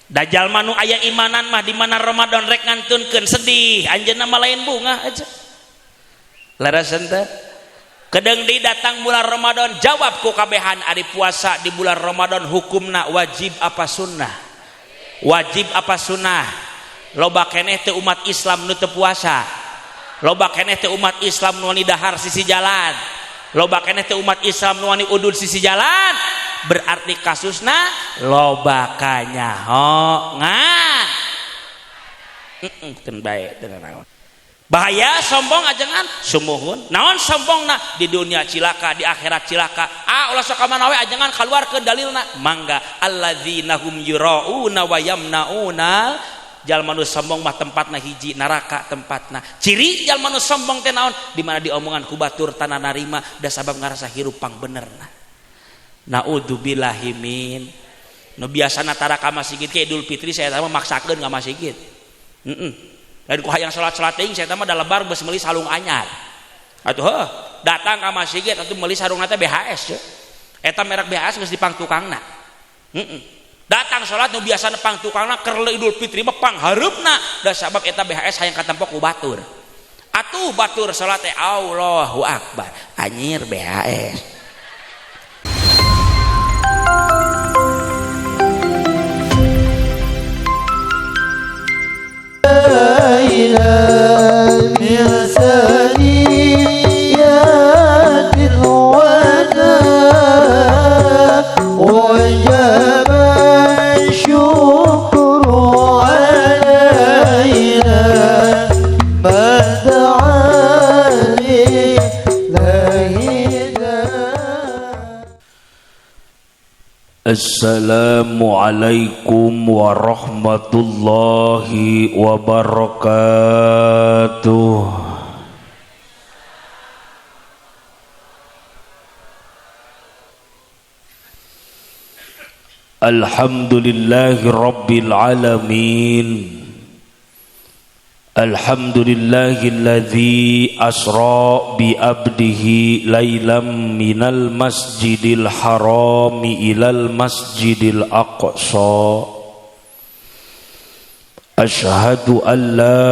Dajjal manu aya imanan mah di mana Ramadan rek ngantunkeun sedih anjeunna mah lain bunga aja laras henteu kedeng deui datang bulan Ramadan jawab ku kabehan ari puasa di bulan Ramadan hukumna wajib apa sunnah wajib apa sunnah loba keneh teu umat Islam nu teu puasa loba keneh teu umat Islam nu wani dahar sisi jalan loba keneh teu umat Islam nu wani udud sisi jalan berarti kasusna loba kanyaho ngan teu bae teu naon bahaya sombong ajengan sumuhun naon sombongna di dunia cilaka di akhirat cilaka ulah sok ka mana we ajengan kaluarkeun dalilna mangga alladzina hum yurauna wa yamnauna jalma nu sombong mah tempatna hiji neraka tempatna ciri jalma nu sombong teh naon di mana diomongan ku batur tanah narima da sabab ngarasa hirup pang benerna naudzubillahi min nu biasana tara ka masjid ke Idul Fitri saya teh maksakeun ka masjid dan ku hayang salat-salat teuing saya teh mah da lebar geus meuli sarung anyar atuh datang ka masjid atuh meuli sarungna teh BHS eta merek BHS geus dipang tukangna datang salat nu biasana pang tukangna keur Idul Fitri mah pang hareupna da sabab eta BHS hayang katempo ku batur atuh batur salat teh Allahu Akbar anyir BHS Assalamualaikum warahmatullahi wabarakatuh. Alhamdulillahi rabbil alamin. Alhamdulillahilladzi asra bi abdihi lailam minal masjidil harami ilal masjidil aqsa. Ashhadu an la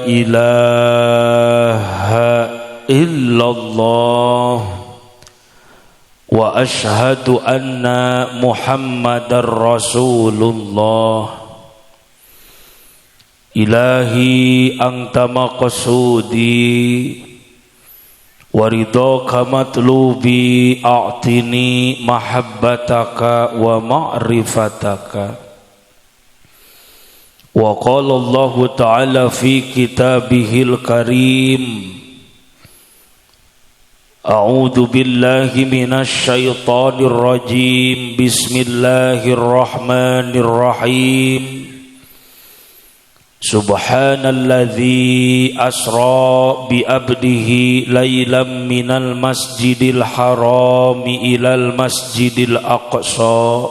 ilaha illallah wa ashhadu anna Muhammadar Rasulullah. Ilahi anta maqsudi waridaka matlubi a'tini mahabbataka wa ma'rifataka wa qala Allah ta'ala fi kitabihil karim a'udzu billahi minasy syaithanir rajim bismillahirrahmanirrahim Subhanalladzi asra bi abdihi lailam minal masjidil harami ilal masjidil aqsa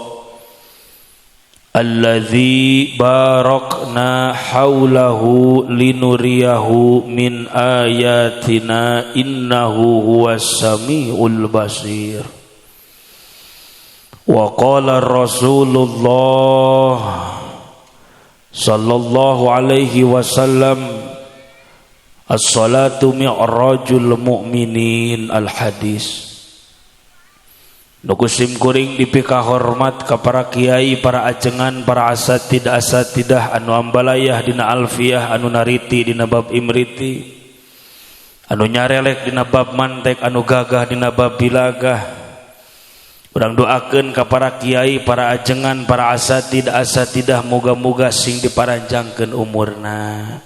alladzi barakna haulahu linuriyahu min ayatina innahu huwas samiul basir. Wa qala Rasulullah sallallahu alaihi wasallam as-salatu mi'rajul mu'minin al-hadis. Nukusim kuring dipika hormat ka para kiai, para ajengan, para asatidah anu ambalayah dina alfiyah, anu nariti dina bab imriti, anu nyarelek dina bab mantek, anu gagah dina bab bilagah. Urang doakeun ka para kiai, para ajengan, para asatidah moga-moga sing diparanjangkeun umurna,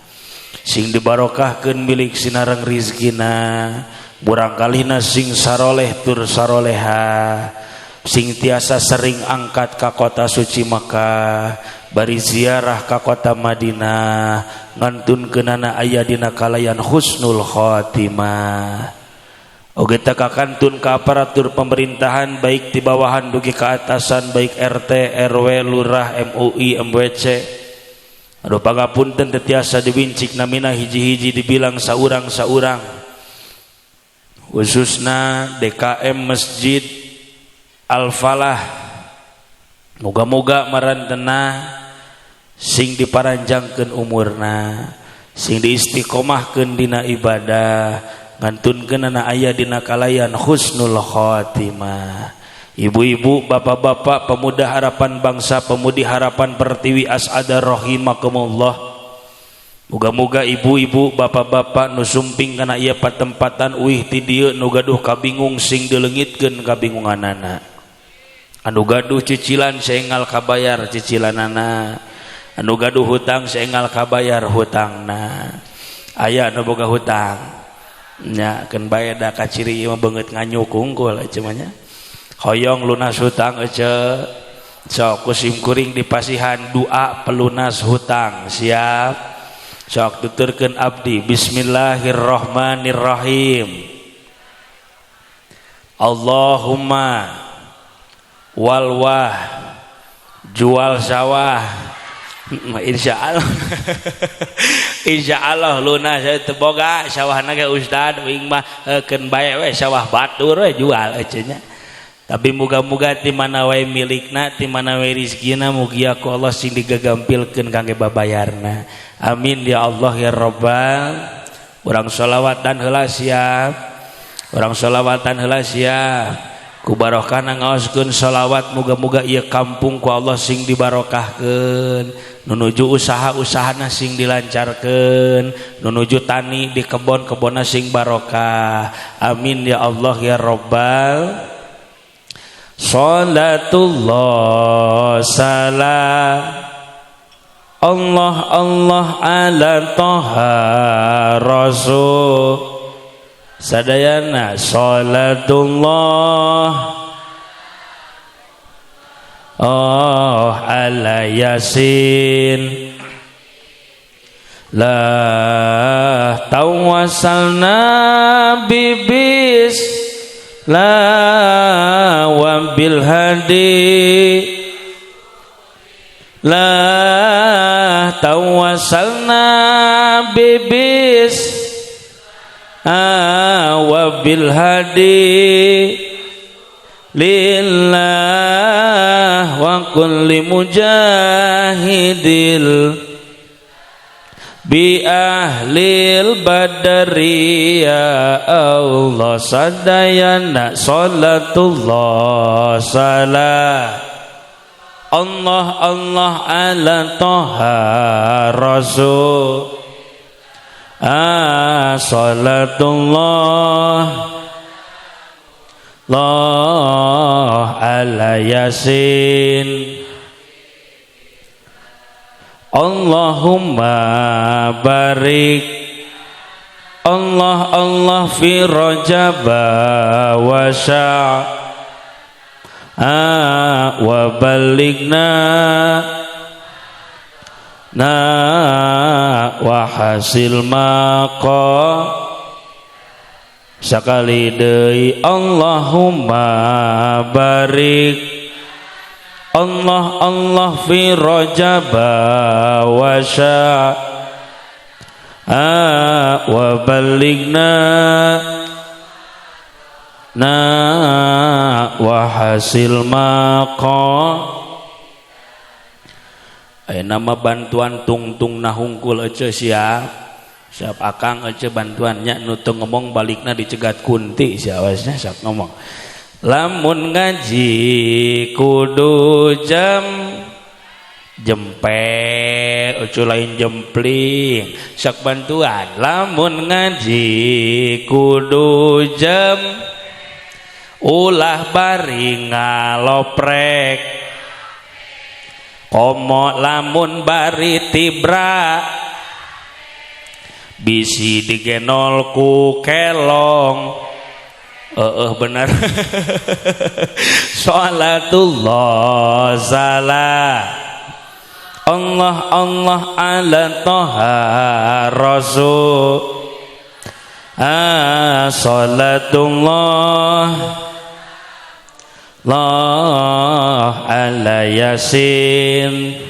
sing dibarokahkeun milik sinareng rizkina, murangkalina sing saroleh tur saroleha, sing tiasa sering angkat ka kota suci Makkah, bari ziarah ka kota Madinah, ngantunkeunana aya dina kalayan husnul khotimah. Oge teu kakantun ka aparatur pemerintahan baik di bawahan dugi ke atasan baik RT, RW, lurah, MUI, MWC. Aduh pangapunten teu tiasa diwincik namina hiji-hiji dibilang saurang-saurang. Khususna DKM Masjid Al-Falah Muga-muga marantena sing diparanjangkeun umurna, sing diistiqomahkeun dina ibadah, ngantunkeun na aya dina kalayan husnul khotimah. Ibu-ibu, bapak-bapak, pemuda harapan bangsa, pemudi harapan Pertiwi As'ada rahimakumullah. Muga-muga ibu-ibu, bapak-bapak nu sumping kana ieu patempatan uih ti dieu nu gaduh kabingung sing dileungitkeun kabingunganana. Anu gaduh cicilan saenggal kabayar cicilanana. Anu gaduh hutang saenggal kabayar hutangna. Aya anu boga hutang nya keun bae da ka ciri ieu beungeut nganyuk unggul ece mah nya. Hoyong lunas hutang ece. Sok kusim kuring dipasihan doa pelunas hutang. Siap. Sok tuturkeun abdi. Bismillahirrahmanirrahim. Allahumma walwah jual sawah. Insyaallah. Insyaallah lunas teu boga sawahna ge ustad uing mah keun bae we sawah batur we jual ece nya. Tapi muga-muga ti mana wae milikna, ti mana wae rezekina mugi ku Allah sing digagampilkeun kangge babayarna. Amin ya Allah ya Rabbal. Urang sholawatan heula siap. Urang sholawatan heula siap. Ku barokahna ngaoskeun sholawat muga-muga ieu kampung ku Allah sing dibarokahkeun. Nunuju usaha-usahana sing dilancarkeun, nunuju tani di kebon-kebonna sing barokah. Amin ya Allah ya Rabbal. Salatullah salam Allah Allah ala toha rasul sadayana salatullah oh ala yasin la tawasalna bibis la wa bil hadi la tawassalna bibis wa bil hadi lillah wa kulli mujahidil bi ahlil badri ya Allah sadayana salatullah salam Allah Allah ala toha rasul salatullah Allah ala yasin Allahumma barik Allah Allah fi Rajab wa Sya'ban wa balighna wa hasil maqam sakali deui Allahumma barik Allah Allah fi Rajab wa Sya'ban wa balighna wa hasil maqam. Aya nama bantuan tungtung nahungkul ece siap. Siap akang ece bantuannya nu teu ngomong balikna dicegat kunti siawasnya sak ngomong. Lamun ngaji kudu jam jempe ucu lain jempling sak bantuan lamun ngaji kudu jam ulah bari ngaloprek komo lamun bari tibra bisi digenol ku kelong benar. Salatullah salam Allah Allah ala toha rasul salatullah Allah ala yasin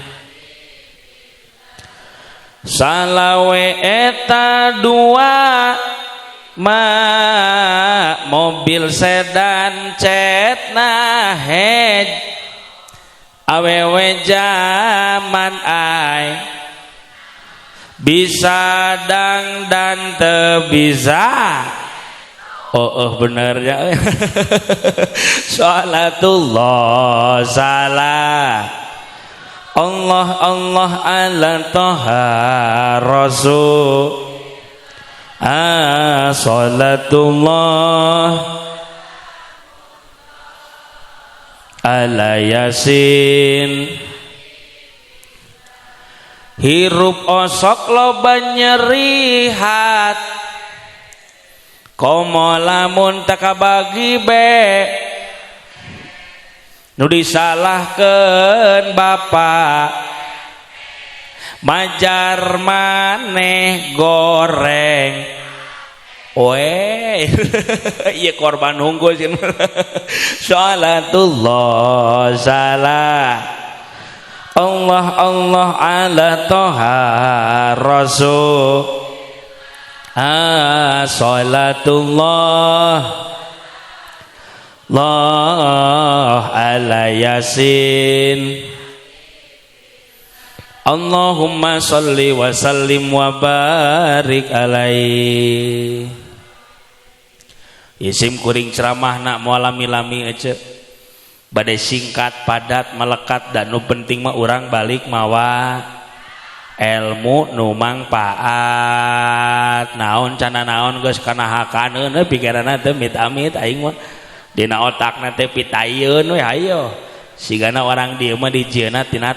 salawe eta dua mobil sedan cet nah awewe zaman ai bisa dan teu bisa. Bener ya. Salatullah salam Allah ala toha rasul salatullah ala yasin hirup osok loba nyeri hat komo lamun takabagi be nu disalahkeun bapak majar maneh goreng iya korban unggul sih. Salatullah salam Allah ala toha rasul salatullah Allah ala yasin Allahumma salli wa sallim wa barik alaihi. Isim kuring ceramah nak mau lami-lami aja badai singkat padat melekat dan nu penting mah urang balik mawa ilmu nu mangpaat naon cana naon geus kana hakaneun pikiranna teu mit-amit aing mah dina otakna teh pitayeun we hayo sigana orang dieu mah dijieunna tina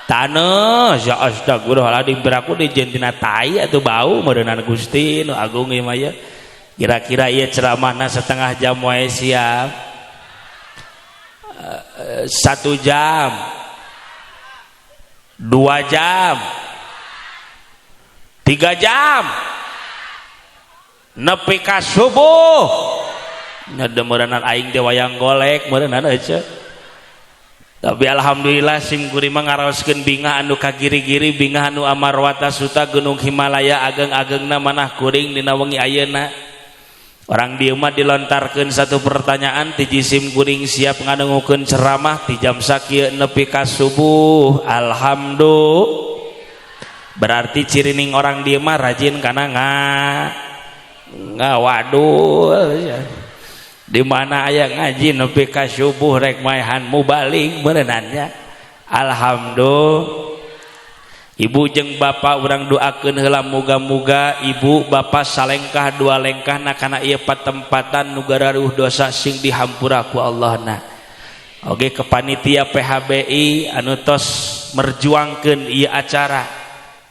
taneuh ya astagfirullahaladzim biraku dijieun tina tai atuh bau meureunana Gusti nu agung ieu mah ya. Kira-kira ieu ceramahna setengah jam wae siap 1 jam 2 jam 3 jam nepi ka subuh nyadeumeureunana aing teh wayang golek meureunana aja. Tapi alhamdulillah sim kuring mah ngaraoskeun bingah anu kagiri-giri bingah anu amarwata suta gunung Himalaya ageng-agengna manah kuring dina wengi ayeuna. Orang dieu mah dilontarkeun satu pertanyaan ti jisim kuring siap ngadengukeun ceramah ti jam sakieu nepi ka subuh. Alhamdulillah. Berarti cirining orang dieu mah rajin kana ngawadul. Di mana aya ngaji nepi ka subuh rek maehan mubalik beunannya. Alhamdulillah. Ibu jeung bapak urang doakeun heula muga-muga ibu bapak salengkah dua lengkahna kana ieu patempatan nu gararuh dosa sing dihampura ku Allahna. Oge ke panitia PHBI anu tos merjuangkeun ieu acara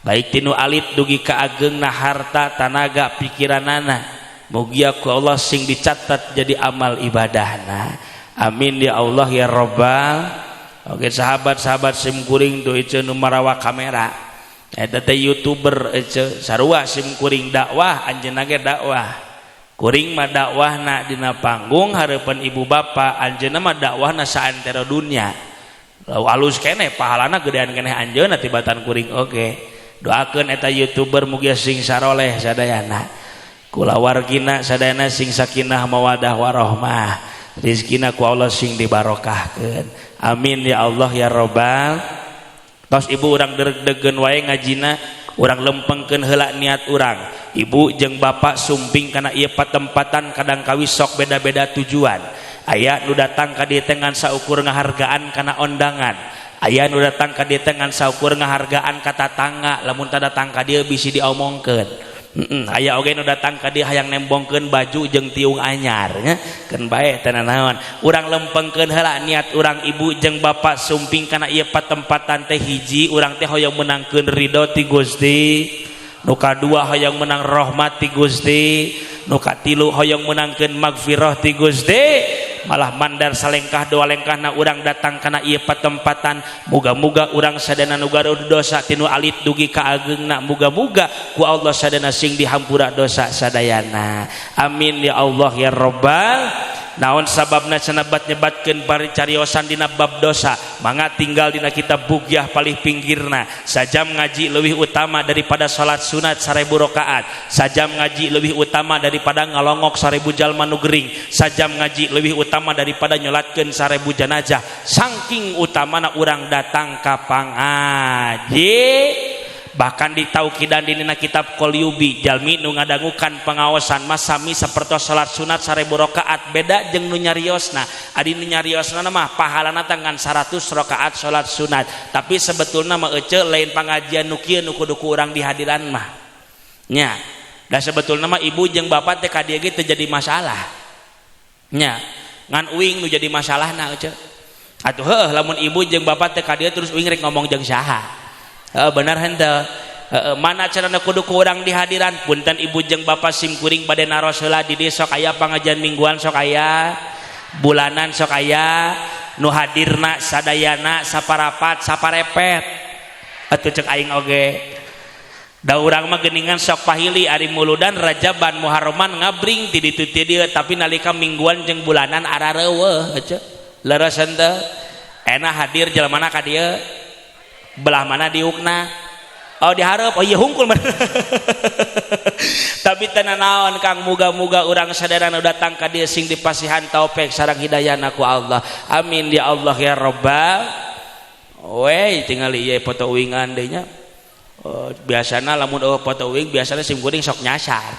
baik tinu alit dugi ka ageungna harta tanaga pikiranana mugia ku Allah sing dicatat jadi amal ibadahna. Amin ya Allah ya Rabbal. Oke sahabat-sahabat sim kuring do ieu nu marawa kamera eta teh YouTuber ieu sarua sim kuring dakwah anjeunna ge dakwah kuring mah dakwahna dina panggung hareupeun ibu bapa anjeunna mah dakwahna saantero dunya alus keneh pahalana gedean keneh anjeunna tibatan kuring oge doakeun eta YouTuber mugia sing saroleh sadayana kulawargina sadayana sing sakinah mawadah warahmah rizkina ku Allah sing dibarokahkeun. Amin ya Allah ya Rabbal. Tos ibu urang deg-degen wae ngajina urang lempengkeun heula niat urang. Ibu jeung bapak sumping kana ieu patempatan kadang kawi sok beda-beda tujuan. Aya nu datang ka dieu teh ngan saukur ngahargaan kana ondangan. Aya nu datang ka dieu teh ngan saukur ngahargaan ka tatangga lamun teu datang ka dieu bisi diomongkeun. Aya oge nu datang ka dieu hayang nembongkeun baju jeung tiung anyar nya keun bae teh naon urang lempengkeun heula niat urang ibu jeung bapak sumping kana ieu patempatan teh hiji urang teh hoyong menangkeun ridho ti Gusti nu kadua hoyong menang rahmat ti Gusti nu katilu hoyong menangkeun magfirah ti Gusti malah mandar salengkah dua lengkahna urang datang kana ieu patempatan muga-muga urang sadana nu garuh dosa tinu alit dugi ka ageungna muga-muga ku Allah sadana sing dihampura dosa sadayana. Amin ya Allah ya Rabbal naon sababna cenabat nyebatkeun bari cariosan dina bab dosa mangga tinggal dina kitab bugyah palih pinggirna sajam ngaji leuwih utama daripada salat sunat 1000 rakaat sajam ngaji leuwih utama daripada ngalongok 1000 jalma nu gering sajam ngaji leuwih utama daripada nyolatkeun 1000 jenazah saking utamana urang datang ka pangaji bahkan ditaukidan dina kitab Qolyubi jalmi nu ngadangukan pengaosan masami sapertos salat sunat 1000 rakaat beda jeung nu nyariosna adi nu nyariosna mah pahalana tangan 100 rakaat salat sunat tapi sebetulna mah ece lain pangajian nu kieu nu kudu ku urang di hadiran mah nya da sebetulna mah ibu jeung bapak teh ka dieu ge teu jadi masalah nya ngan uing nu jadi masalahna ece atuh heuh lamun ibu jeung bapak teh ka dieu terus uing rek ngomong jeung saha benar henteu mana carana kudu ku urang di hadiran punten ibu jeung bapak simkuring bade naros heula di dieu sok aya pangajian mingguan sok aya bulanan sok aya nu hadirna sadayana saparapat saparepet atuh ceuk aing oge da urang mah geuningan sok pahili ari muludan Rajaban Muharraman ngabring ti ditu ti dieu tapi nalika mingguan jeung bulanan arareueuh ece leres henteu ena hadir jelmana ka dieu belah mana diukna oh diharap oh iya hungkul tapi tenan naon Kang muga-muga urang sadayana datang ka dieu sing dipasihan taufik sareng hidayahna ku Allah amin ya Allah ya rabbal we tinggal ieu foto uingan deui nya biasana lamun foto uing biasana sim kuring sok nyasar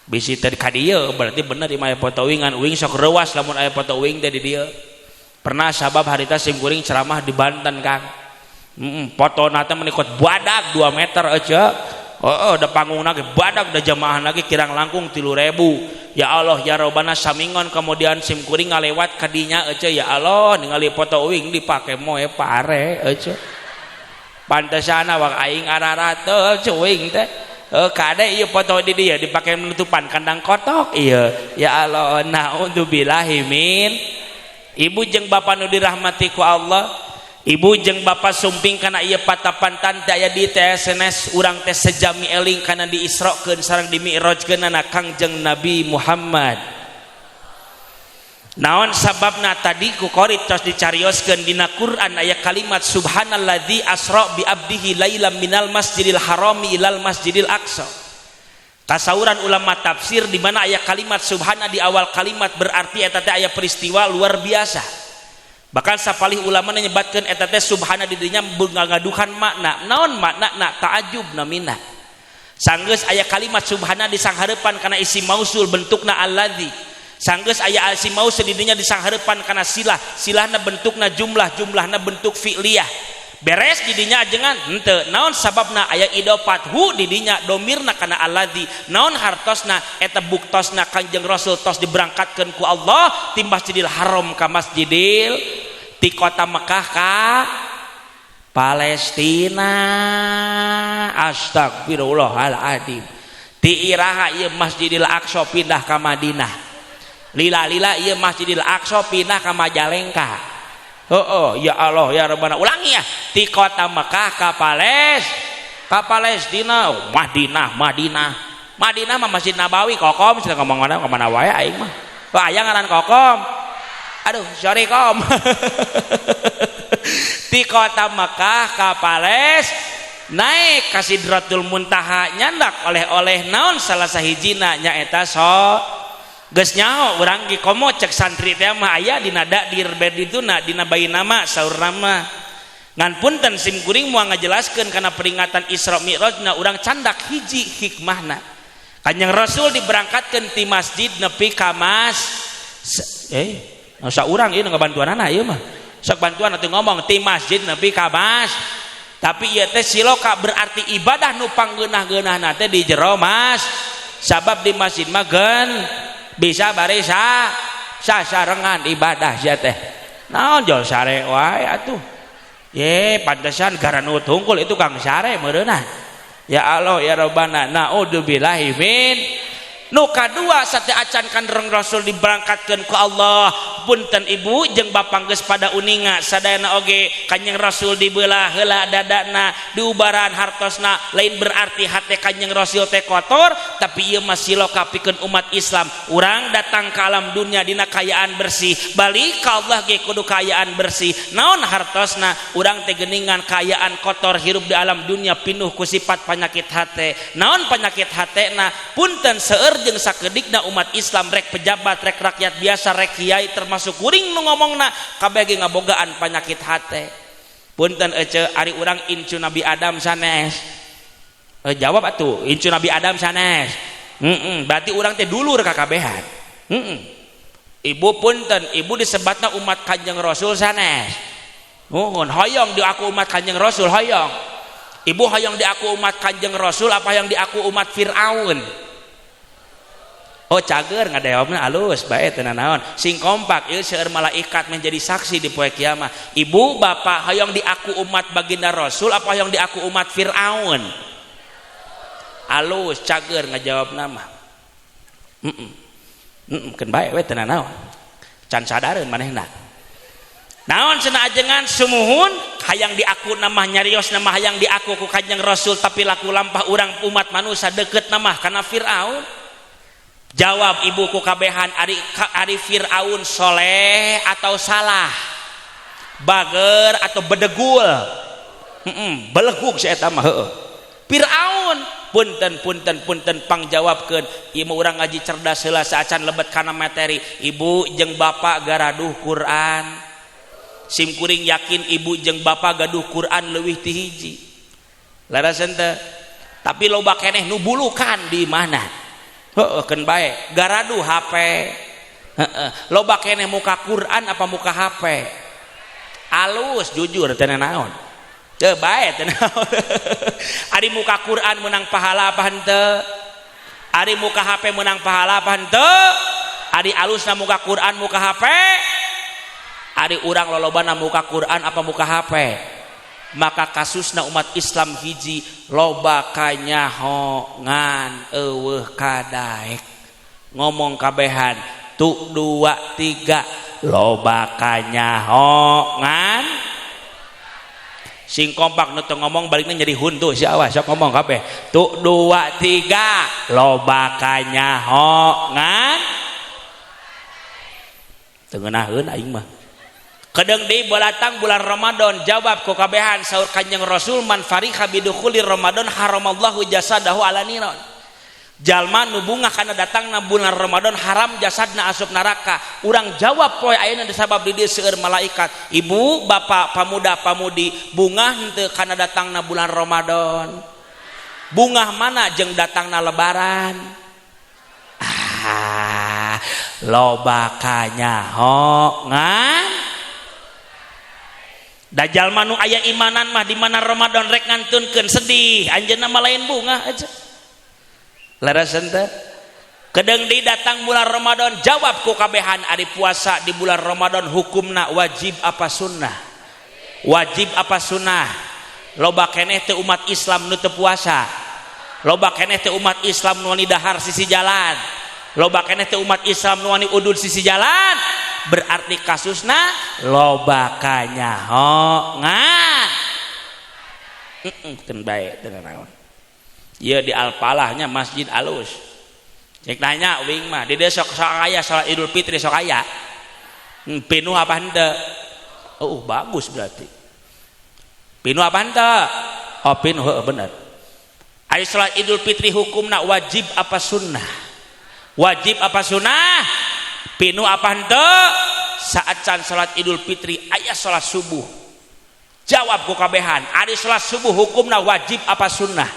bisi teh ka dieu berarti bener ieu aya foto uingan uing sok reuas lamun aya foto uing teh di dieu pernah sabab harita sim kuring ceramah di Banten Kang foto nate menikot badak 2 meter aja da panggung lagi badak da jamaah lagi kirang langkung 3.000 ya Allah ya Rabbana samingon kemudian sim kuring ngalewat kadinya aja ya Allah ningali foto uing dipake moe pare aja pantesana wak aing ararate cuing teh kade ieu foto di dia dipake menutupan kandang kotok iya ya Allah naudzubillahi min ibu jeung bapak nu dirahmati ku Allah ibu jeung bapak sumping kana ieu patapantan teh aya di TSNS urang teh sejami eling kana diisrokeun sareng dimi'rajkeun na Kangjeng Nabi Muhammad naon sababna tadi ku qori tos dicarioskeun dina Quran aya kalimat subhanalladzi asra bi abdihi lailam minal masjidil harami ilal masjidil aqsa tasawuran ulama tafsir di mana aya kalimat subhana di awal kalimat berarti eta teh aya peristiwa luar biasa bahkan sapalih ulama nyebatkeun eta teh subhana di dinya ngaduhan makna naon makna ta'ajjub namina sanggeus aya kalimat subhana di sanghareupan kana isim mausul bentukna alladzi sanggeus aya isim mausul di dinya di sanghareupan kana silahna bentukna jumlahna bentuk fi'liyah beres di dinya ajengan henteu naon sababna aya idofat hu di dinya domirna kana alladzi naon hartosna eta buktosna Kanjeng Rasul tos diberangkatkeun ku Allah ti Masjidil Haram ka Masjidil ti kota Mekah ka Palestina astagfirullahaladzim ti iraha ieu Masjidil Aqsa pindah ka Madinah lila ieu Masjidil Aqsa pindah ka Majalengka ya Allah ya Rabbana ulangi ya ti kota Mekah ka Palestina Madinah mah Masjid Nabawi kokom cenah ngomong kemana wae aing mah aya ngaran kokom aduh sorry kom ti kota Mekah ka naik ka Sidratul Muntaha nyandak oleh naon salah sahijina nyaeta geus nyaho urang ge komo cek santri teh mah aya dina dakdir berdituna dina bayi nama saur nama ngan punten sim kuring moal ngajelaskeun kana peringatan Isra Mi'rajna urang candak hiji hikmahna Kanjeng Rasul diberangkatkeun ti masjid nepi ka saurang ieu ngabantuanana ieu mah sok bantuan atuh ngomong ti masjid nepi ka tapi ieu teh siloka berarti ibadah nu panggeunah-geunahna teh di jero sabab di masjid mah bisa bari sasarengan ibadah sia teh naon jol sare wae atuh ye pantesan garanu tungkul itu Kang sare meureunna ya Allah ya Rabbana naudzubillahi min Nu kadua sate acan kandereng Rasul diberangkatkeun ku Allah. Punten ibu jeung bapa geus pada uninga sadayana oge Kanjeng Rasul dibelah heula dadana diubaran hartosna lain berarti hate Kanjeng Rasul teh kotor tapi ieu masih loka pikeun umat Islam. Urang datang ke alam dunia dina kayaan bersih balik ka Allah ge kudu kayaan bersih. Naon hartosna urang teh geuningan kayaan kotor hirup di alam dunia pinuh ku sifat penyakit hate. Naon penyakit hatena? Punten seueur jeung sakeudikna umat Islam rek pejabat rek rakyat biasa rek kiai termasuk kuring nu ngomongna kabeh ge ngabogaan penyakit hate. Punten ece ari urang incu Nabi Adam sanes. Jawab atuh incu Nabi Adam sanes. Berarti urang teh dulur kakabehan. Ibu punten ibu disebatna umat Kanjeng Rasul sanes. Nuhun hoyong di aku umat Kanjeng Rasul hoyong. Ibu hoyong di aku umat Kanjeng Rasul apa yang di aku umat Firaun? Oh cager ngadewabna alus bae teu naon sing kompak ieu seueur malaikat menjadi saksi di poe kiamat. Ibu bapak hoyong di aku umat baginda Rasul apa hoyong di aku umat Firaun? Alus cager ngajawabna mah. Keun bae we teu naon. Can sadareun manehna. Naon cenah ajengan sumuhun hayang di aku nama nyarios nama hayang di aku ku Kanjeng Rasul tapi laku lampah urang umat manusia deket nama kana Firaun. Jawab ibuku kabehan ari Firaun soleh atau salah, bager atau bedegul, beleguk si eta mah heueuh. Firaun punten pangjawabkeun ieu mah urang ngaji cerdas heula saacan lebet kana materi. Ibu jeung bapak garaduh Quran. Sim kuring yakin ibu jeung bapak gaduh Quran leuwih ti hiji. Larasan teh. Tapi loba keneh nu bulukan di mana? Keun bae garadu HP. Loba keneh muka Quran apa muka HP? Alus jujur teu naon. Teu bae teu naon. Ari muka Quran menang pahala apa henteu? Ari muka HP menang pahala apa henteu? Ari alusna muka Quran muka HP? Ari urang lolobana muka Quran apa muka HP? Maka kasusna umat Islam hiji loba kanyahoan eueuh kadaek ngomong kabehan tu 2 3 loba kanyahoan sing kompak nu teu ngomong balikna jadi huntu si awas sok ngomong kabeh tu 2 3 loba kanyahoan teu ngeunaheun aing mah. Kadang deui balatang bulan Ramadan jawab ku kabehan saur Kanjeng Rasul man fariha bidukhuli Ramadan haramallahu jasadahu ala niron. Jalma nu bungah kana datangna bulan Ramadan haram jasadna asup neraka. Urang jawab poe ayeuna disabab di dieu seueur malaikat. Ibu, bapak, pamuda, pamudi bungah henteu kana datangna bulan Ramadan. Bungah mana jeung datangna lebaran? Loba kanyahoan. Da jalma nu aya imanan mah di mana Ramadan rek ngantunkeun sedih anjeunna mah lain bunga aja. Larasan teh kedeung deui datang bulan Ramadan jawab ku kabehan ari puasa di bulan Ramadan hukumna wajib apa sunnah? Wajib apa sunnah? Loba keneh teu umat Islam nu teu puasa. Loba keneh teu umat Islam nu wani dahar sisi jalan. Loba keneh teu umat Islam nu wani udud sisi jalan. Berarti kasusna loba kanyahoan. Keun bae teu naon. Ieu di Al-Falahnya masjid alus. Cek nanya uing mah di dieu sok aya salat Idul Fitri sok aya. Pinuh apa henteu? Oh bagus berarti. Pinuh apa henteu? Oh pinuh heueuh bener. Ari salat Idul Fitri hukumna wajib apa sunnah? Wajib apa sunnah? Pinu apa henteu? Saat can salat Idul Fitri aya salat subuh. Jawab ku kabehan, ari salat subuh hukumna wajib apa sunnah?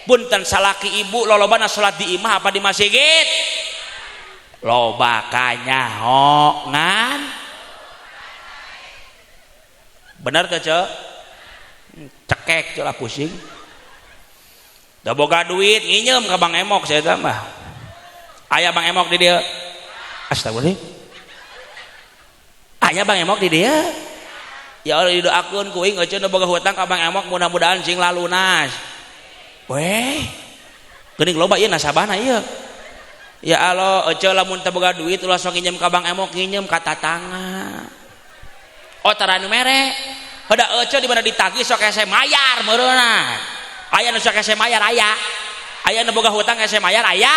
Punten salaki ibu lolobana salat di imah apa di masjid? Loba kanyahoan. Bener teh ce? Cekek celah pusing. Da boga duit nginjem ka Bang Emok saya tambah. Aya Bang Emok di dieu. Astagfirullah. Aya Bang Emok di dia. Ya Allah didoakeun ku uing euceun boga hutang ka Bang Emok mudah-mudahan sing lalunas. Weh. Geuning loba ieu nasabahna ieu. Ya Allah, ece lamun teu boga duit ulah sok nginjem ka Bang Emok, nginjem ka tatangga. Oh tara nu mere. Heuda ece di mana ditagih sok hese mayar meureunna. Aya nu sok hese mayar aya. Aya nu boga hutang hese mayar aya.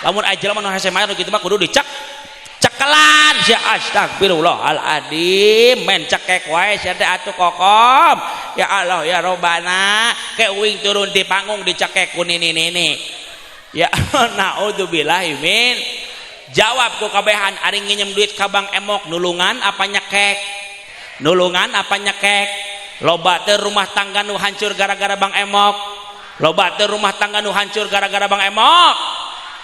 Lamun aya jelema nu hese mayar kitu mah kudu cekelan sia astagfirullahaladzim men cekek wae sia teh atuh kokom. Ya Allah ya Robbana ke uing turun di panggung dicekek ku nini-nini. Ya naudzubillahi min. Jawab ku kabehan ari nginjem duit ka Bang Emok nulungan apa nyekek? Nulungan apa nyekek? Loba teu rumah tangga nu hancur gara-gara Bang Emok. Loba teu rumah tangga nu hancur gara-gara Bang Emok.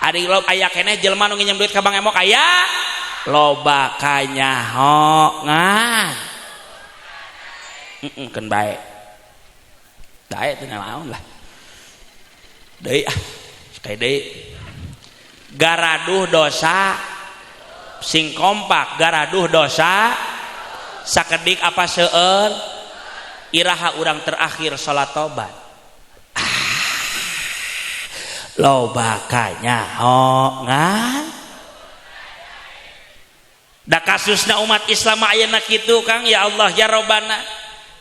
Ari aya keneh jelema nu nginjem duit ka Bang Emok aya? Loba kanyahoan. Keun bae. Dae teu naon lah. Deui kayak deui. Garaduh dosa sing kompak garaduh dosa sakedik apa seueur iraha urang terakhir salat tobat. Loba kanyahoan. Da kasusna umat Islam ayeuna kitu Kang ya Allah ya Robbana.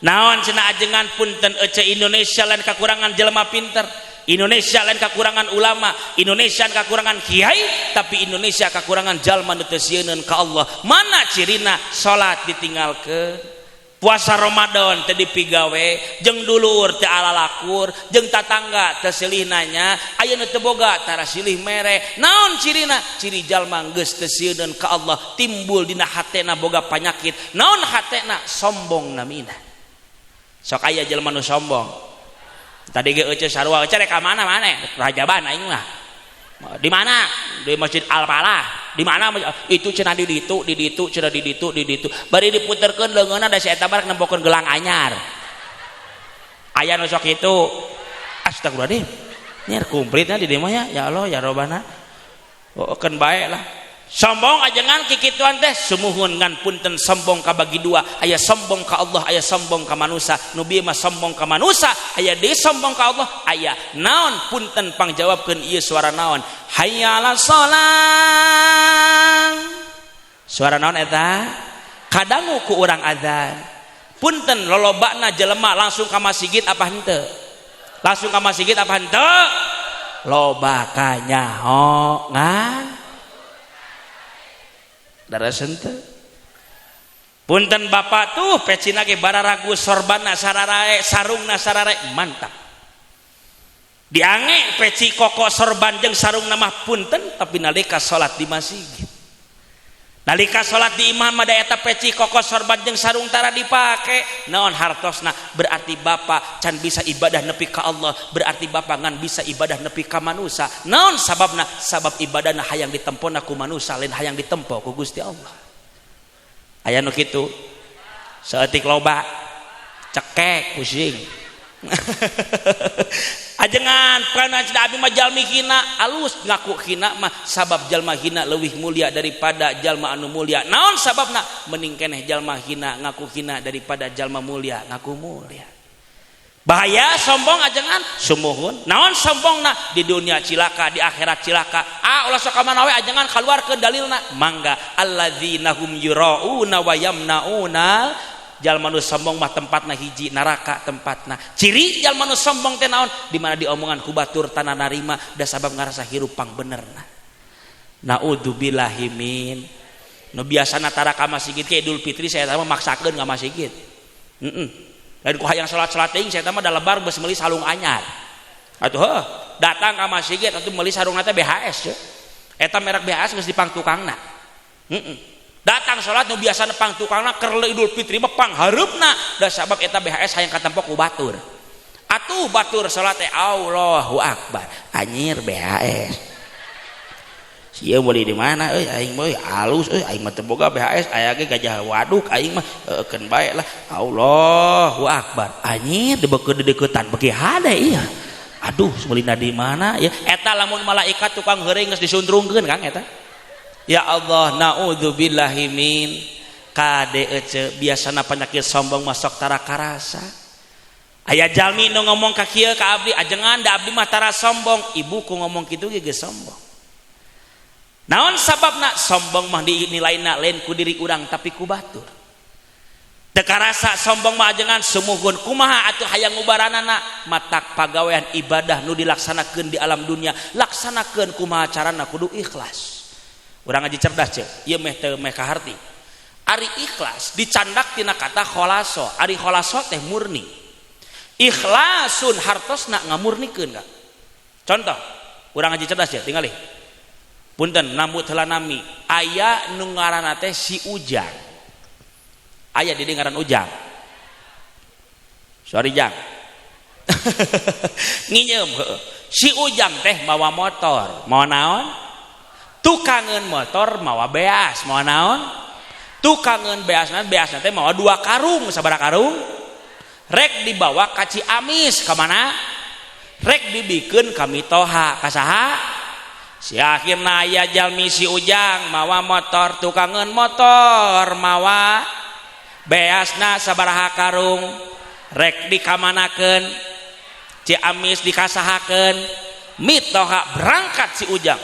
Naon cenah ajengan punten ece Indonesia lain kakurangan jelema pinter. Indonesia lain kekurangan ulama, Indonesia kekurangan kiai, tapi Indonesia kekurangan jalma nu teu sieun ka Allah. Mana cirina? Salat ditinggalkeun, puasa Ramadan teu dipigawe, jeung dulur teu alalakur, jeung tatangga teu silih nanya, aya nu teu boga tara silih mere. Naon cirina? Ciri jalma geus teu sieun ka Allah, timbul dina hatena boga panyakit. Naon hatena? Sombong namina. Sok aya jalma nu sombong. Tadi ge ece sarua ece rek ka mana rajaban aing mah. Di mana? Di Masjid Al-Falah. Di mana? Itu cenah di ditu, cenah di ditu. Bari diputerkeun leungeunna da si eta barak nempokeun gelang anyar. Aya nu sok kitu. Astagfirullahaladzim. Nyer kumplitna di dieu mah ya Allah ya Robbana. Oh keun bae lah. Sombong ajengan kikituan teh sumuhun ngan punten sombong ka bagi dua, aya sombong ka Allah, aya sombong ka manusia. Nu bieu mah sombong ka manusia, aya deui sombong ka Allah, aya naon punten pangjawabkeun ieu suara naon? Hayya 'alas shalah. Suara naon eta? Kadangu ku urang azan. Punten lolobana jelema langsung ka masjid apa henteu? Langsung ka masjid apa henteu? Loba kanyahoan. Daraseun teu. Punten bapak tuh pecina ge bararagu sorbanna sararae sarungna sararae mantap. Diange peci koko sorban jeung sarungna mah punten tapi nalika salat di masjid. Nalika salat di imam mah da eta peci koko sorban jeung sarung tara dipake. Naon hartosna? Berarti bapak can bisa ibadah nepi ka Allah, berarti bapak ngan bisa ibadah nepi ka manusia. Naon sababna? Sabab ibadahna hayang ditempona ku manusia lain hayang ditempo ku Gusti Allah. Aya nu kitu. Saeutik loba cekek pusing. Ajengan pernah cina abi mah jalmi hina alus ngaku hina mah sabab jalma hina leuwih mulia daripada jalma anu mulia. Naon sababna? Mending keneh jalma hina ngaku hina daripada jalma mulia ngaku mulia. Bahaya sombong ajengan sumuhun. Naon sombongna? Di dunia cilaka, di akhirat cilaka. Ulah sok ka mana we ajengan kaluarkeun dalilna. Mangga alladzina hum yurauna wa yamnauna. Jalma nu sombong mah tempatna hiji neraka tempatna. Ciri jalma nu sombong teh naon? Di mana diomongan ku batur tanah narima da sabab ngarasa hirup pang benerna. Naudzubillahi min. Nu biasana tara ka masjid ke Idul Fitri saya teh maksakeun ka masjid. Lain ku hayang salat-salat teuing saya teh mah da lebar geus meuli sarung anyar. Atuh datang ka masjid atuh meuli sarungna teh BHS ya. Eta merek BHS geus dipang tukangna. Datang salat nu biasa nepang tukangna keur Idul Fitri mah pang hareupna da sabab eta BHS hayang katempo ku batur. Atuh batur salat teh Allahu Akbar anyir BHS. Sieu meuli di mana euy aing mah alus euy aing mah teu boga BHS aya ge gajah waduk aing mah keun bae lah Allahu Akbar anyir dibeukeun di deuketan beuki hade ieu. Aduh meuli di mana ya eta lamun malaikat tukang heureung geus disundrungkeun Kang eta. Ya Allah naudzubillahi min. Kade ece biasana penyakit sombong masuk tara karasa. Aya jalmi nu ngomong ka kieu ka abdi ajengan da abdi mah tara sombong, ibuku ngomong kitu ge geus sombong. Naon sababna? Sombong mah dinilaina lain ku diri urang tapi ku batur. Teu karasa sombong mah ajengan sumuhun kumaha atuh hayang ngubaranana matak pagawean ibadah nu dilaksanakeun di alam dunia laksanakeun kumaha carana kudu ikhlas. Urang ngaji cerdas ceuk, ieu meh teu meh kaharti. Ari ikhlas dicandak tina kata kholaso. Ari kholaso teh murni. Ikhlasun hartosna ngamurnikeun ka. Contoh, urang ngaji cerdas ya, tingali. Punten nambut heula nami, aya nu ngaranna teh si Ujang. Aya di ngaran Ujang. Sorry Jang. Nginyeum heuh. Si Ujang teh mawa motor, mawa naon? Tukangeun motor mawa beas, mawa naon? Tukangeun beasna teh mawa 2 karung, sabaraha karung? Rek dibawa ka Ciamis, ka mana? Rek dibikeun ka Mitoha, ka saha? Si akhirna aya jalmi si Ujang mawa motor, tukangeun motor mawa beasna sabaraha karung? Rek dikamanakeun? Ciamis dikasahakeun? Mitoha berangkat si Ujang.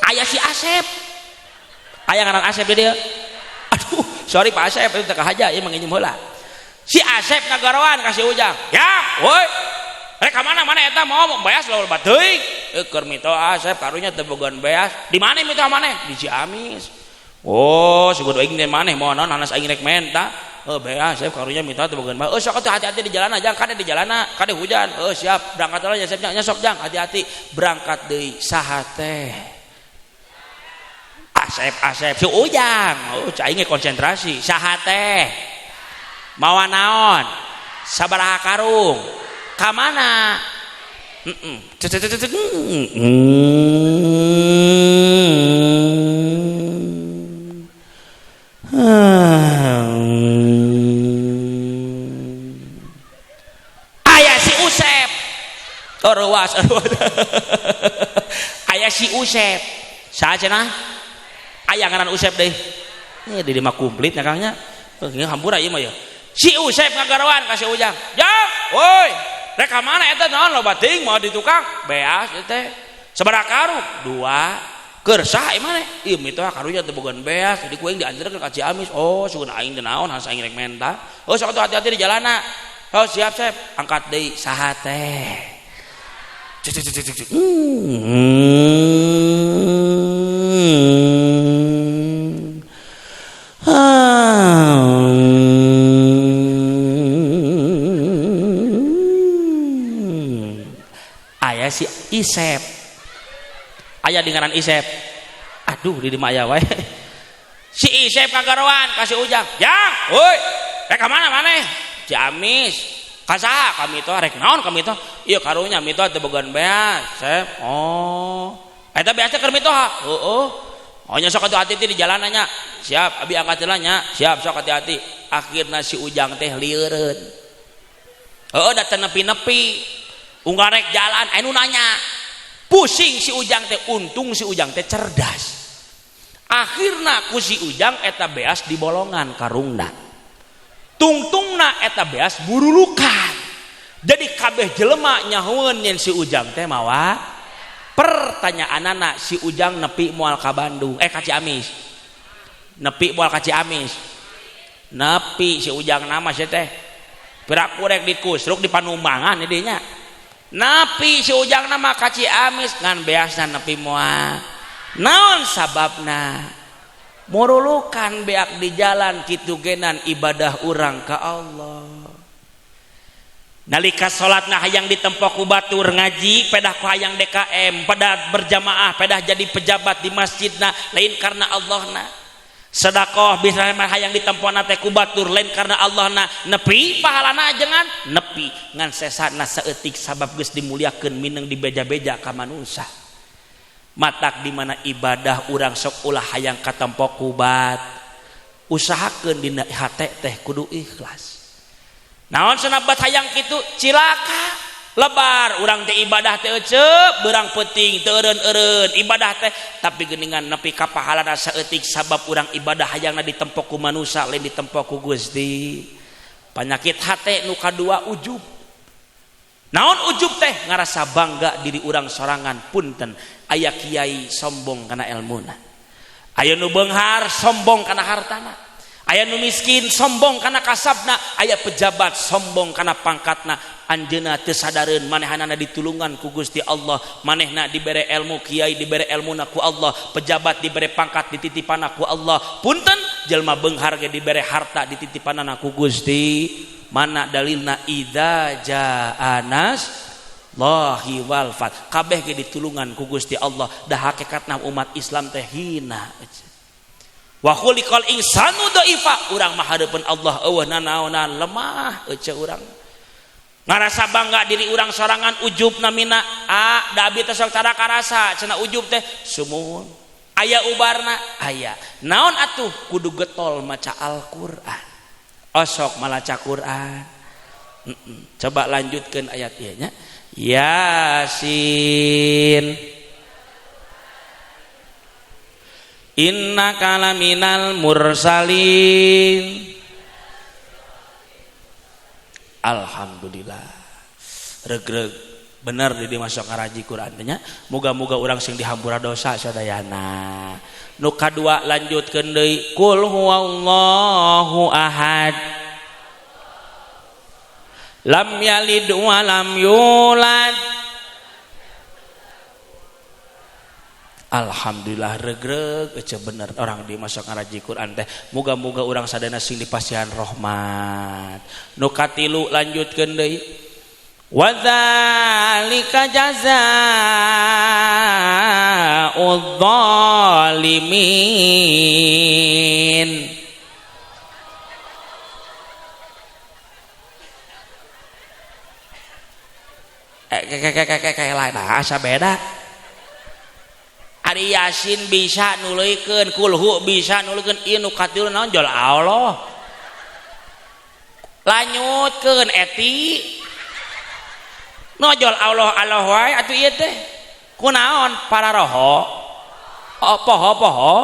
Aya si Asep. Aya ngaran Asep di dieu. Aduh, sorry Pak Asep itu teu kahaja ieu mah nginjem heula. Si Asep ngagorowan ka si Ujang. Ya, woi. Rek ka mana eta mau beas lawan bateuing. Keur Mitoha Asep karunya teu bogaan beas. Di mana Mitoha maneh? Di Ciamis. Oh, sugud aing teh maneh moal naon hanas aing rek menta. Beas Asep karunya Mitoha teu bogaan beas. Sok atuh hati-hati di jalanna Jang, kade di jalanna, kade hujan. Siap, berangkat heula Asep nya sok Jang, hati-hati. Berangkat deui saha teh? Asep si Ujang. Cai ge konsentrasi. Saha teh? Mawa naon? Sabaraha karung? Ka mana? Aya si Usep. Ruas. Aya si Usep. Saha cenah? Aya ngaran Usep deui. Di mah komplit nya Kangnya. Ngeun hampura ieu mah ya. Si Usep ngagarowan ka si Ujang. Jang, woi, rek ka mana eta naon loba ting mau ditukang? Beas teh. Sabaraha karung? 2. Keur saha ieu maneh? Ieu Mitoha karunya teu bogaan beas, jadi kuing dianjeurkeun ka Ciamis. Oh, sugun aing teh naon, harus aing rek menta. Sok atuh hati-hati di jalanna. Siap, Sep. Angkat deui saha teh? Aya si Isep. Aya di ngaran Isep. Aduh di dieu aya wae. Si Isep kagarowan ka si Ujang. Jang, woi, rek ka mana maneh? Ciamis. Ka saha? Ka Mitoha. Rek naon ka Mitoha? Ieu karunya Mitoha teu bogaan beas, Sep. Oh. Eta beasnya keur Mitoha. Heueuh. Oh nya sok atuh hati-hati di jalanna nya. Siap, abi angkat heula nya. Siap, sok hati-hati. Akhirna si Ujang teh lieureun. Heueuh da teu nepi-nepi. Unggal rek jalan anu nanya. Pusing si Ujang teh, untung si Ujang teh cerdas. Akhirna ku si Ujang eta beas di bolongan karungna. Tungtungna eta beas burulukan. Jadi kabeh jelema nyahoeun yen si Ujang teh mawa. Pertanyaanana si Ujang nepi moal ka Bandung, ka Ciamis. Nepi moal ka Ciamis. Nepi si Ujang nama sia teh. Piraku rek dikusruk di Panumbangan ieu nya. Nepi si Ujang nama ka Ciamis ngan beasna nepi moal. Naon sababna? Murulukan beak di jalan kitu genan ibadah urang ka Allah. Nalika salatna hayang ditempo ku batur ngaji, pedah ku hayang DKM, pedah berjamaah, pedah jadi pejabat di masjidna lain karena Allahna. Sedekah bisa hayang ditempona teh ku batur lain karena Allahna, nepi pahalana ajengan nepi ngan sesana saeutik sabab geus dimuliakeun mineng dibeja-beja ka manusia. Matak di mana ibadah urang sok ulah hayang katempo ku bat. Usahakeun dina hate teh kudu ikhlas. Naon senabat hayang kitu cilaka lebar urang teh ibadah teh ceup beurang penting teu eureun-eureun ibadah teh tapi geuningan nepi ka pahalana saeutik sabab urang ibadah hayangna ditempo ku manusia lain ditempo ku Gusti. Penyakit hate nu kadua ujub. Naon ujub teh? Ngarasa bangga diri urang sorangan. Punten aya kiai sombong kana elmuna, aya nu beunghar sombong kana hartana, aya nu miskin sombong kana kasabna, aya pejabat sombong kana pangkatna. Anjeunna teu sadareun manehanana ditulungan ku Gusti Allah, manehna dibere ilmu, kiai dibere ilmuna ku Allah, pejabat dibere pangkat dititipanna ku Allah. Punten jelma beunghar ge dibere harta dititipanana ku Gusti. Mana dalilna idza jaa lahi wal fat, kabeh ge ditulungan ku Gusti Allah. Da hakikatna umat Islam teh hina. Wa khuliqal insanu dhaifa, urang mah hareupeun Allah eueuh nanaonan lemah eueuh urang. Ngarasa bangga diri urang sorangan ujub namina da abdi teh sok tara karasa cenah ujub teh sumuhun. Aya ubarna aya. Naon atuh kudu getol maca Al-Qur'an. Osok malaca Qur'an. Coba lanjutkeun ayat ieu nya. Yasin. Innaka laminal mursalin. Alhamdulillah regreg bener di masuk ngaraji Quran nya. Muga-muga urang sing dihampura dosa sadayana. Nu kadua lanjutkeun deui qul huwallahu ahad lam yalid wa lam yulad. Alhamdulillah regreg ece bener orang di masuk ngaraji Quran teh. Muga-muga urang sadana sing dipasihan rahmat. Nu katilu lanjutkeun deui wa dzalika jazaa'udz zalimin. Kayak lain asa beda. Ari Yasin bisa nuluykeun, kulhu bisa nuluykeun, ieu nu katilu naon jol Allah. Lanjutkeun eti. Nojol Allah Allah wae atuh ieu teh. Kunaon para roho? Oh poho-poho.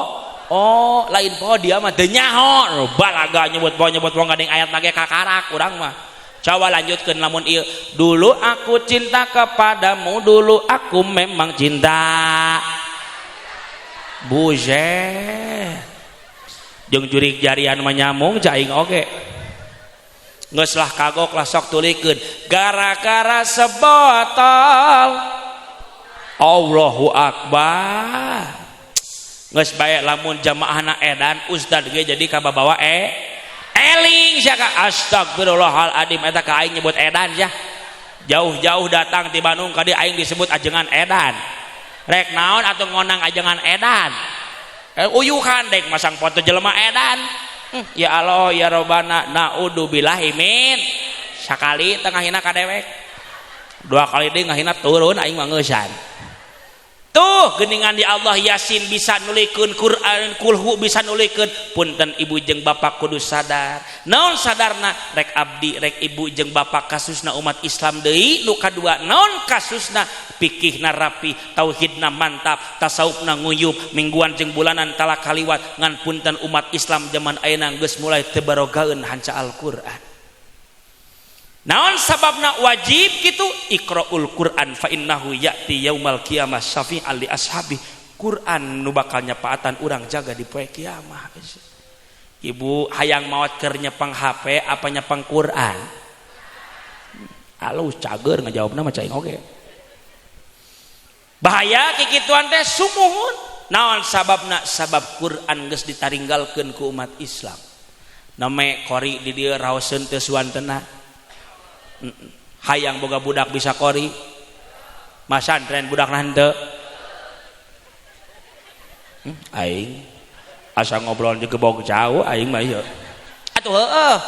Oh, lain poho dia mah teu nyaho. Balaga nyebut poho gading ayat lagi kakarak urang mah. Coba lanjutkeun lamun ieu. Dulu aku cinta kepadamu, dulu aku memang cinta. Buset jeung jurig jarian menyamung jaing oge geus lah kagok lah sok tulikeun gara-gara sebotol Allahu Akbar. Geus bae lamun jamaahna edan ustad ge jadi kababawa eling sia ka astagfirullahaladzim eta ka aing nyebut edan sia jauh-jauh datang ti Bandung ka dieu aing disebut ajengan edan. Rek naon atuh ngonang ajengan edan. Uyuhan dek masang foto jelema edan. Ya Allah ya Robbana naudzubillahi min. Sakali tengahina ka dewek. Dua kali deui ngahina turun aing mah ngeusan. Tuh geuningan di Allah Yasin bisa nulikeun Quran, kulhu bisa nulikeun. Punten ibu jeung bapak kudu sadar. Naon sadarna? Rek abdi, rek ibu jeung bapak kasusna umat Islam deui. Nu kadua naon kasusna? Pikihna rapi, tauhidna mantap, tasawufna nguyub, mingguan jeung bulanan tala kaliwat. Ngan punten umat Islam zaman ayeuna geus mulai teu barogaeun hanca Al-Qur'an. Naon sababna wajib kitu? Iqraul Qur'an fa innahu ya'ti yaumal qiyamah syafi'an li ashabi. Quran nu bakal nyapaatan urang jaga di poe kiamah. Ibu hayang maot keur nyepang HP apa nyepang Quran? Alus cager ngajawabna mah cai oge. Bahaya kikituan teh sumuhun. Naon sababna? Sabab Quran geus ditaringgalkeun ku umat Islam. Name qori di dieu raoseun teu suantena. Hayang boga budak bisa qori. Masantren budak henteu. Aing asa ngobrol di gebog jauh aing mah ieu. Atuh heueuh.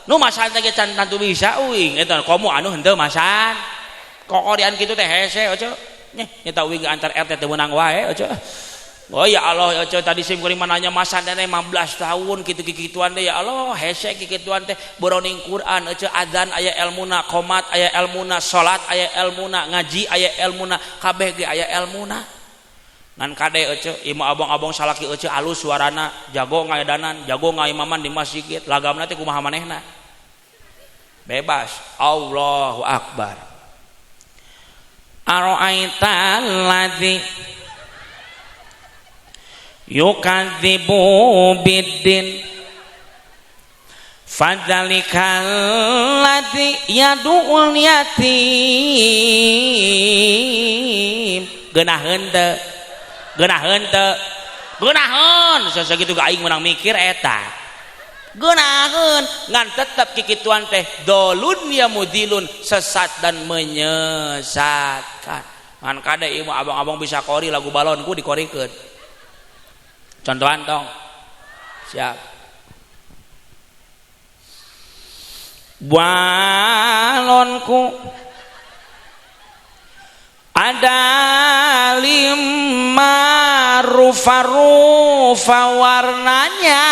Nu masan teh can tantu bisa uing eta komo anu henteu masan. Kokorian kitu teh hese oce. Nya eta uing antar RT teh meunang wae oce. Oh ya Allah, tadi sim kuring nanya masa dana 15 tahun kitu-kituan teh ya Allah, hese kikituan teh boroning Quran adzan aya elmuna, qomat aya elmuna, salat aya elmuna, ngaji aya elmuna, kabeh ge aya elmuna. Ngan kade imam abang-abang salaki alus suarana, jago ngaedanan, jago ngaimaman di masjid, lagamna teh kumaha manehna. Bebas. Allahu akbar. Ara'aital ladzi yukadzibu biddin fadzalikal ladzi yad'ul yatim. Geunaheun teu geunaheun sasakitu ka aing menang mikir eta geunaheun ngan tetep kikituan teh dolun ya mudilun, sesat dan menyesatkan. Ngan kade ieu abang-abang bisa kori lagu balonku dikorikeun. Contohan dong. Siap. Balonku ada 5 rufa-rufa warnanya,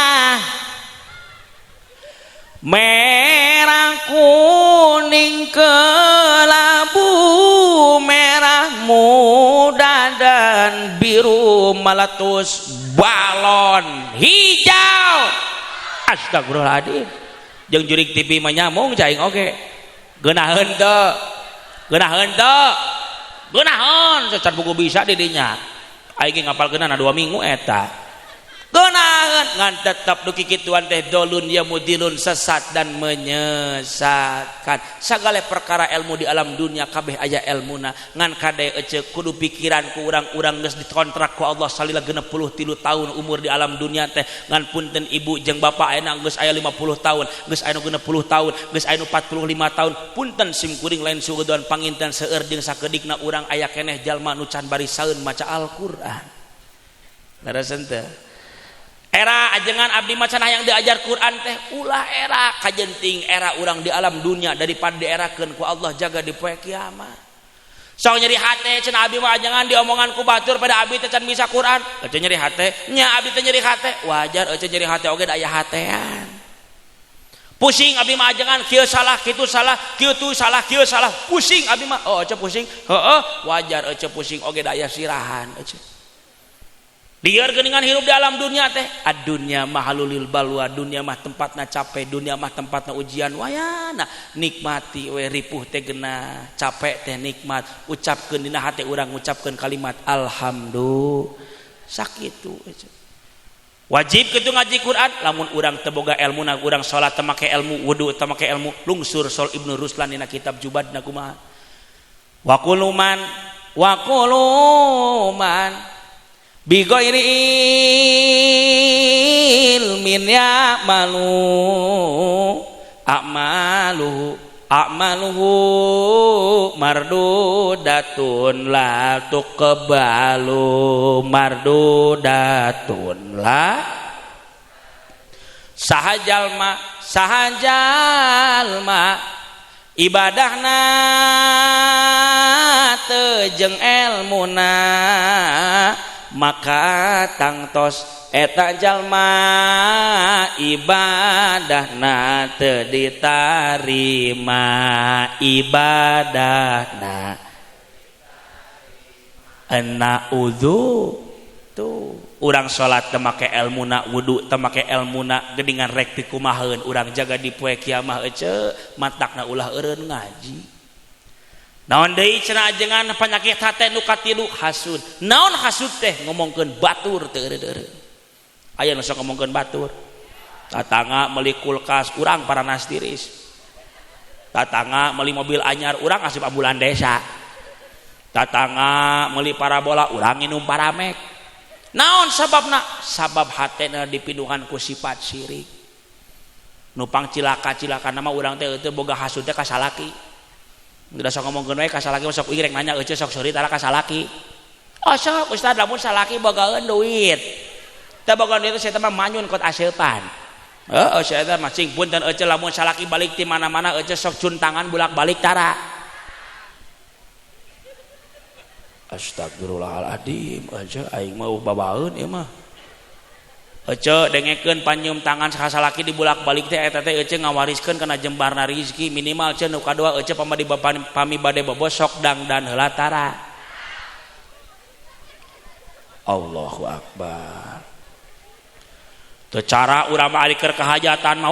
merah, kuning, kelabu, merah muda dan biru meletus. Balon hijau. Astagfirullahaladzim. Jeung jurig TV mah nyamung cai oge. Geunaheun teu. Geunaheun secat buku bisa di dinya. Aing ngapalkeunana 2 minggu eta. Geunaheun ngan tetep duki kituan teh dolun ya mudilun, sesat dan menyesatkan. Sagala perkara ilmu di alam dunia kabeh aya elmuna. Ngan kade ece kudu pikiran ku urang-urang geus dikontrak ku Allah salila 63 tahun umur di alam dunia teh. Ngan punten ibu jeung bapak ayeuna geus aya 50 tahun, geus aya 60 tahun, geus aya 45 tahun. Punten sim kuring lain sugudoan panginten seueur jeung sakeudikna urang aya keneh jalma nu can bari saeun maca Al-Qur'an. Larasen teh. Era ajengan abdi macan yang diajar Quran teh ulah era kajenting era urang di alam dunia daripada dierakeun ku Allah jaga di poe kiamat. Sok nyeri hate cenah abdi mah ajengan diomongan ku batur pada abdi teh can bisa Quran, ece nyeri hate, nya abdi teh nyeri hate, wajar ece nyeri hate oge da aya hatean. Pusing abdi mah ajengan kieu salah, kitu salah, kieu tu salah, kieu salah, pusing abdi mah. Oh ece pusing, heueuh, wajar ece pusing oge da aya sirahan ece. Liar geuningan hirup di alam dunia teh. Ad-dunya mahalulil balwa, dunia mah tempatna capek, dunia mah tempatna ujian. Wayana nikmati we ripuh teh geuna, capek teh nikmat. Ucapkeun dina hate urang ngucapkeun kalimat alhamdulillah. Sakitu. Wajib kitu ngaji Quran, lamun urang teu boga elmuna, urang salat teu make ilmu, wudu teu make ilmu, lungsur Sol Ibnu Ruslan dina kitab Jubadna kumaha. Wa quluman bighairi ilmin ya'malu a'maluhu mardudatun la tuqbalu mardudatun la sahajalma ibadahna teu jeung elmuna maka tangtos eta jalma ibadahna teu ditarima ibadahna ana udzu tuh urang salat teu make elmuna wudu teu make elmuna geuningan rek ti kumaheun urang jaga di poe kiamah ece matakna ulah eureun ngaji. Naon deui cenah ajengan panyakit hate nu katilu hasud. Naon hasud teh ngomongkeun batur teu eureun-eureun. Aya nu sok ngomongkeun batur. Tatangga meuli kulkas urang paranas tiris. Tatangga meuli mobil anyar urang asup ambulan desa. Tatangga meuli parabola urang nginum paramek. Naon sababna? Sabab hatena dipinduhan ku sifat syirik. Nupang cilaka-cilaka nama urang teh teu boga hasud teh ka salaki. Udah sok ngomongkeun we ka salaki sok irek nanya eueuh sok sori tara ka salaki. Oh sok ustad lamun salaki bogaeun duit. Teu boga duit saya teh mah manyun kot aseupan. Heeh saya teh mah cing punten eueuh lamun salaki balik ti mana-mana eueuh sok cun tangan bulak-balik tara. Astagfirullahaladzim aja aing mau babaeun ieu mah. Ece dengekeun panyium tangan sasalaki dibulak-balik teh eta teh ece ngawariskeun kana jembarna rezeki minimal cenah nu kadua ece pami bade bobosok dangdan heula tara. Allahu akbar. Teu cara urang mah ari keur kahajatan mah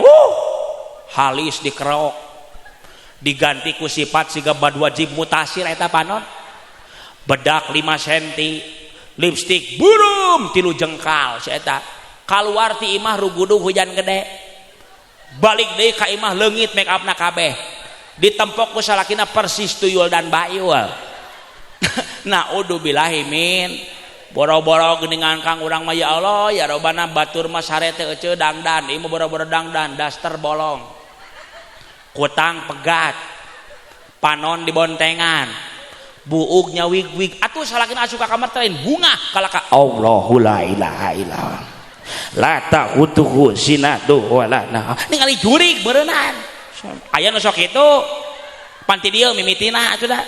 halis dikerook diganti ku sifat siga bad wajib mutasir eta panon. Bedak 5 cm, lipstik burum 3 jengkal si eta. Keluar ti imah rugudug hujan gede balik deui ka imah leungit make upna kabeh ditempok ku salakina persis tuyul dan bayul. Naudzubillahi min boro-boro geuningan kang urang mah ya Allah ya robana batur mah sare teh ece dangdan ieu mah boro-boro dangdan daster bolong kutang pegat panon dibontengan buuk nyawig-wig atuh salakina asup ka kamar teh bunga kalaka Allahu la ilaha illallah la ta'utuhu sinatu wala nah ningali jurig beureunan aya nu sok kitu panti dieu mimitina atuh da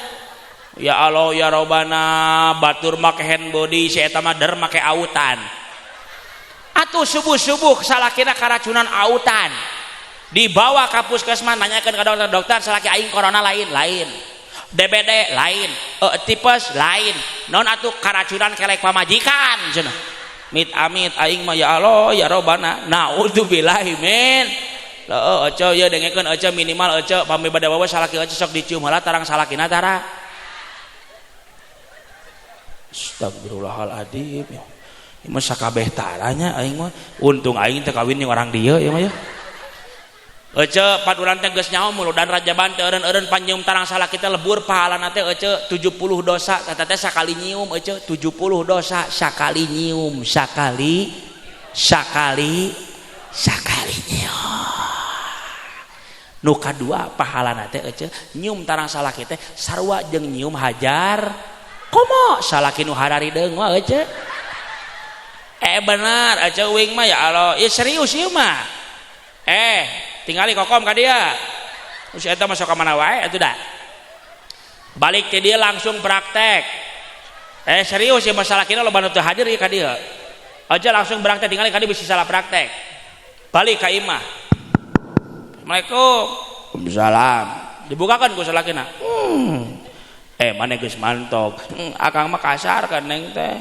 ya Allah ya robana batur make hand body si eta mah der make autan atuh subuh-subuh salakina karacunan autan dibawa ka puskesmas nanyakeun ka dokter salaki aing corona lain DBD lain tipes lain non atuh karacunan kelek pamajikan cenah mit amit aing mah ya Allah ya robana naudzubillahi min ece ya dengekeun ece minimal ece pami bade bawa salaki ece sok dicium heula tarang salakina tara. Astagfirullahaladzim ieu mah sakabeh taranya aing mah untung aing teu kawin jeung orang dieu ieu mah ya ece paduran teh geus nyaho muludan rajaban teh eureun panyium tarang salaki teh lebur pahalana teh ece 70 dosa eta teh sakali nyium ece 70 dosa sakali nyium sakali nyium. Nu kadua pahalana teh ece nyium tarang salaki teh sarua jeung nyium hajar komo salaki nu hararideung mah ece bener ece uing mah ya Allah ya serius ieu mah tingali kokom ka dia terus eta masuk ka mana wae atuh da balik ke dia langsung praktek serius ya masalah kina loba nu teu hadir ieu ka dia aja langsung praktek tingali ka dia bisa salah praktek balik ka imah Assalamualaikum Waalaikumsalam dibukakan ku salakina maneh geus mantok akang mah kasar kan neng teh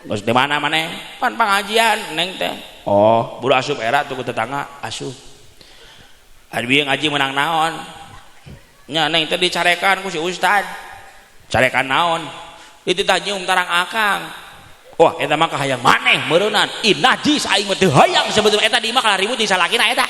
geus di mana maneh pan pengajian neng teh buru asup era tuh ku tetangga asup ari bieu ngaji menang naon nya neng teh dicarekan ku si ustad carekan naon dititah nyium tarang akang wah eta mah kahayang maneh meureunan najis aing mah teu hayang sebetulna eta di mah kalah ribut di salakina eta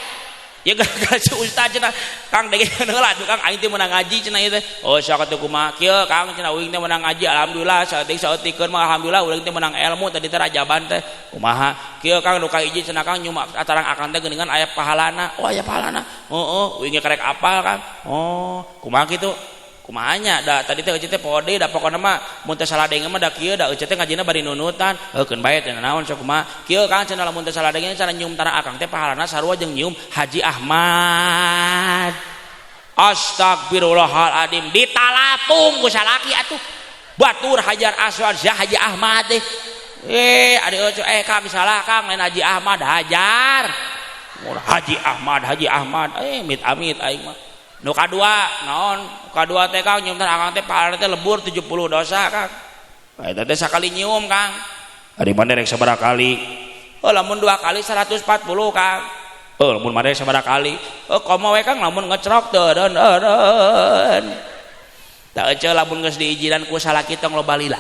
ya gara-gara si ustad cenah kang dengekeun heula atuh kang aing teh meunang ngaji cenah ieu teh sak atuh kumaha kieu kang cenah uing teh meunang ngaji alhamdulillah saeutik mah alhamdulillah urang teh meunang ilmu tadi teh rajaban teh kumaha kieu kang nu kahiji cenah kang nyuma atarang akan teh geuningan aya pahalana aya pahalana uing karek apal kang kumaha kitu kumahanya da tadi teh euceut teh pode da pokona mah mun teh saladenge mah da kieu da euceut teh ngajina bari nunutan keun bae teh naon sok kumaha kieu kang cenah lamun teh saladenge cara nyium tara akang teh pahalana sarua jeung nyium Haji Ahmad. Astagfirullahaladzim ditalapung ku salaki atuh batur Hajar Aswad Haji Ahmad teh ade kang salah kang lain Haji Ahmad Hajar Haji Ahmad mit amit aing mah nu kadua naon kadua teh kang nyium akang teh pahalana teh lebur 70 dosa kang eta teh sakali nyium kang ari mah rek sabaraha kali lamun 2 kali 140 kang lamun mah rek sabaraha kali komo we kang lamun ngecrok teureun da ece lamun geus diijinan ku salaki tong loba lila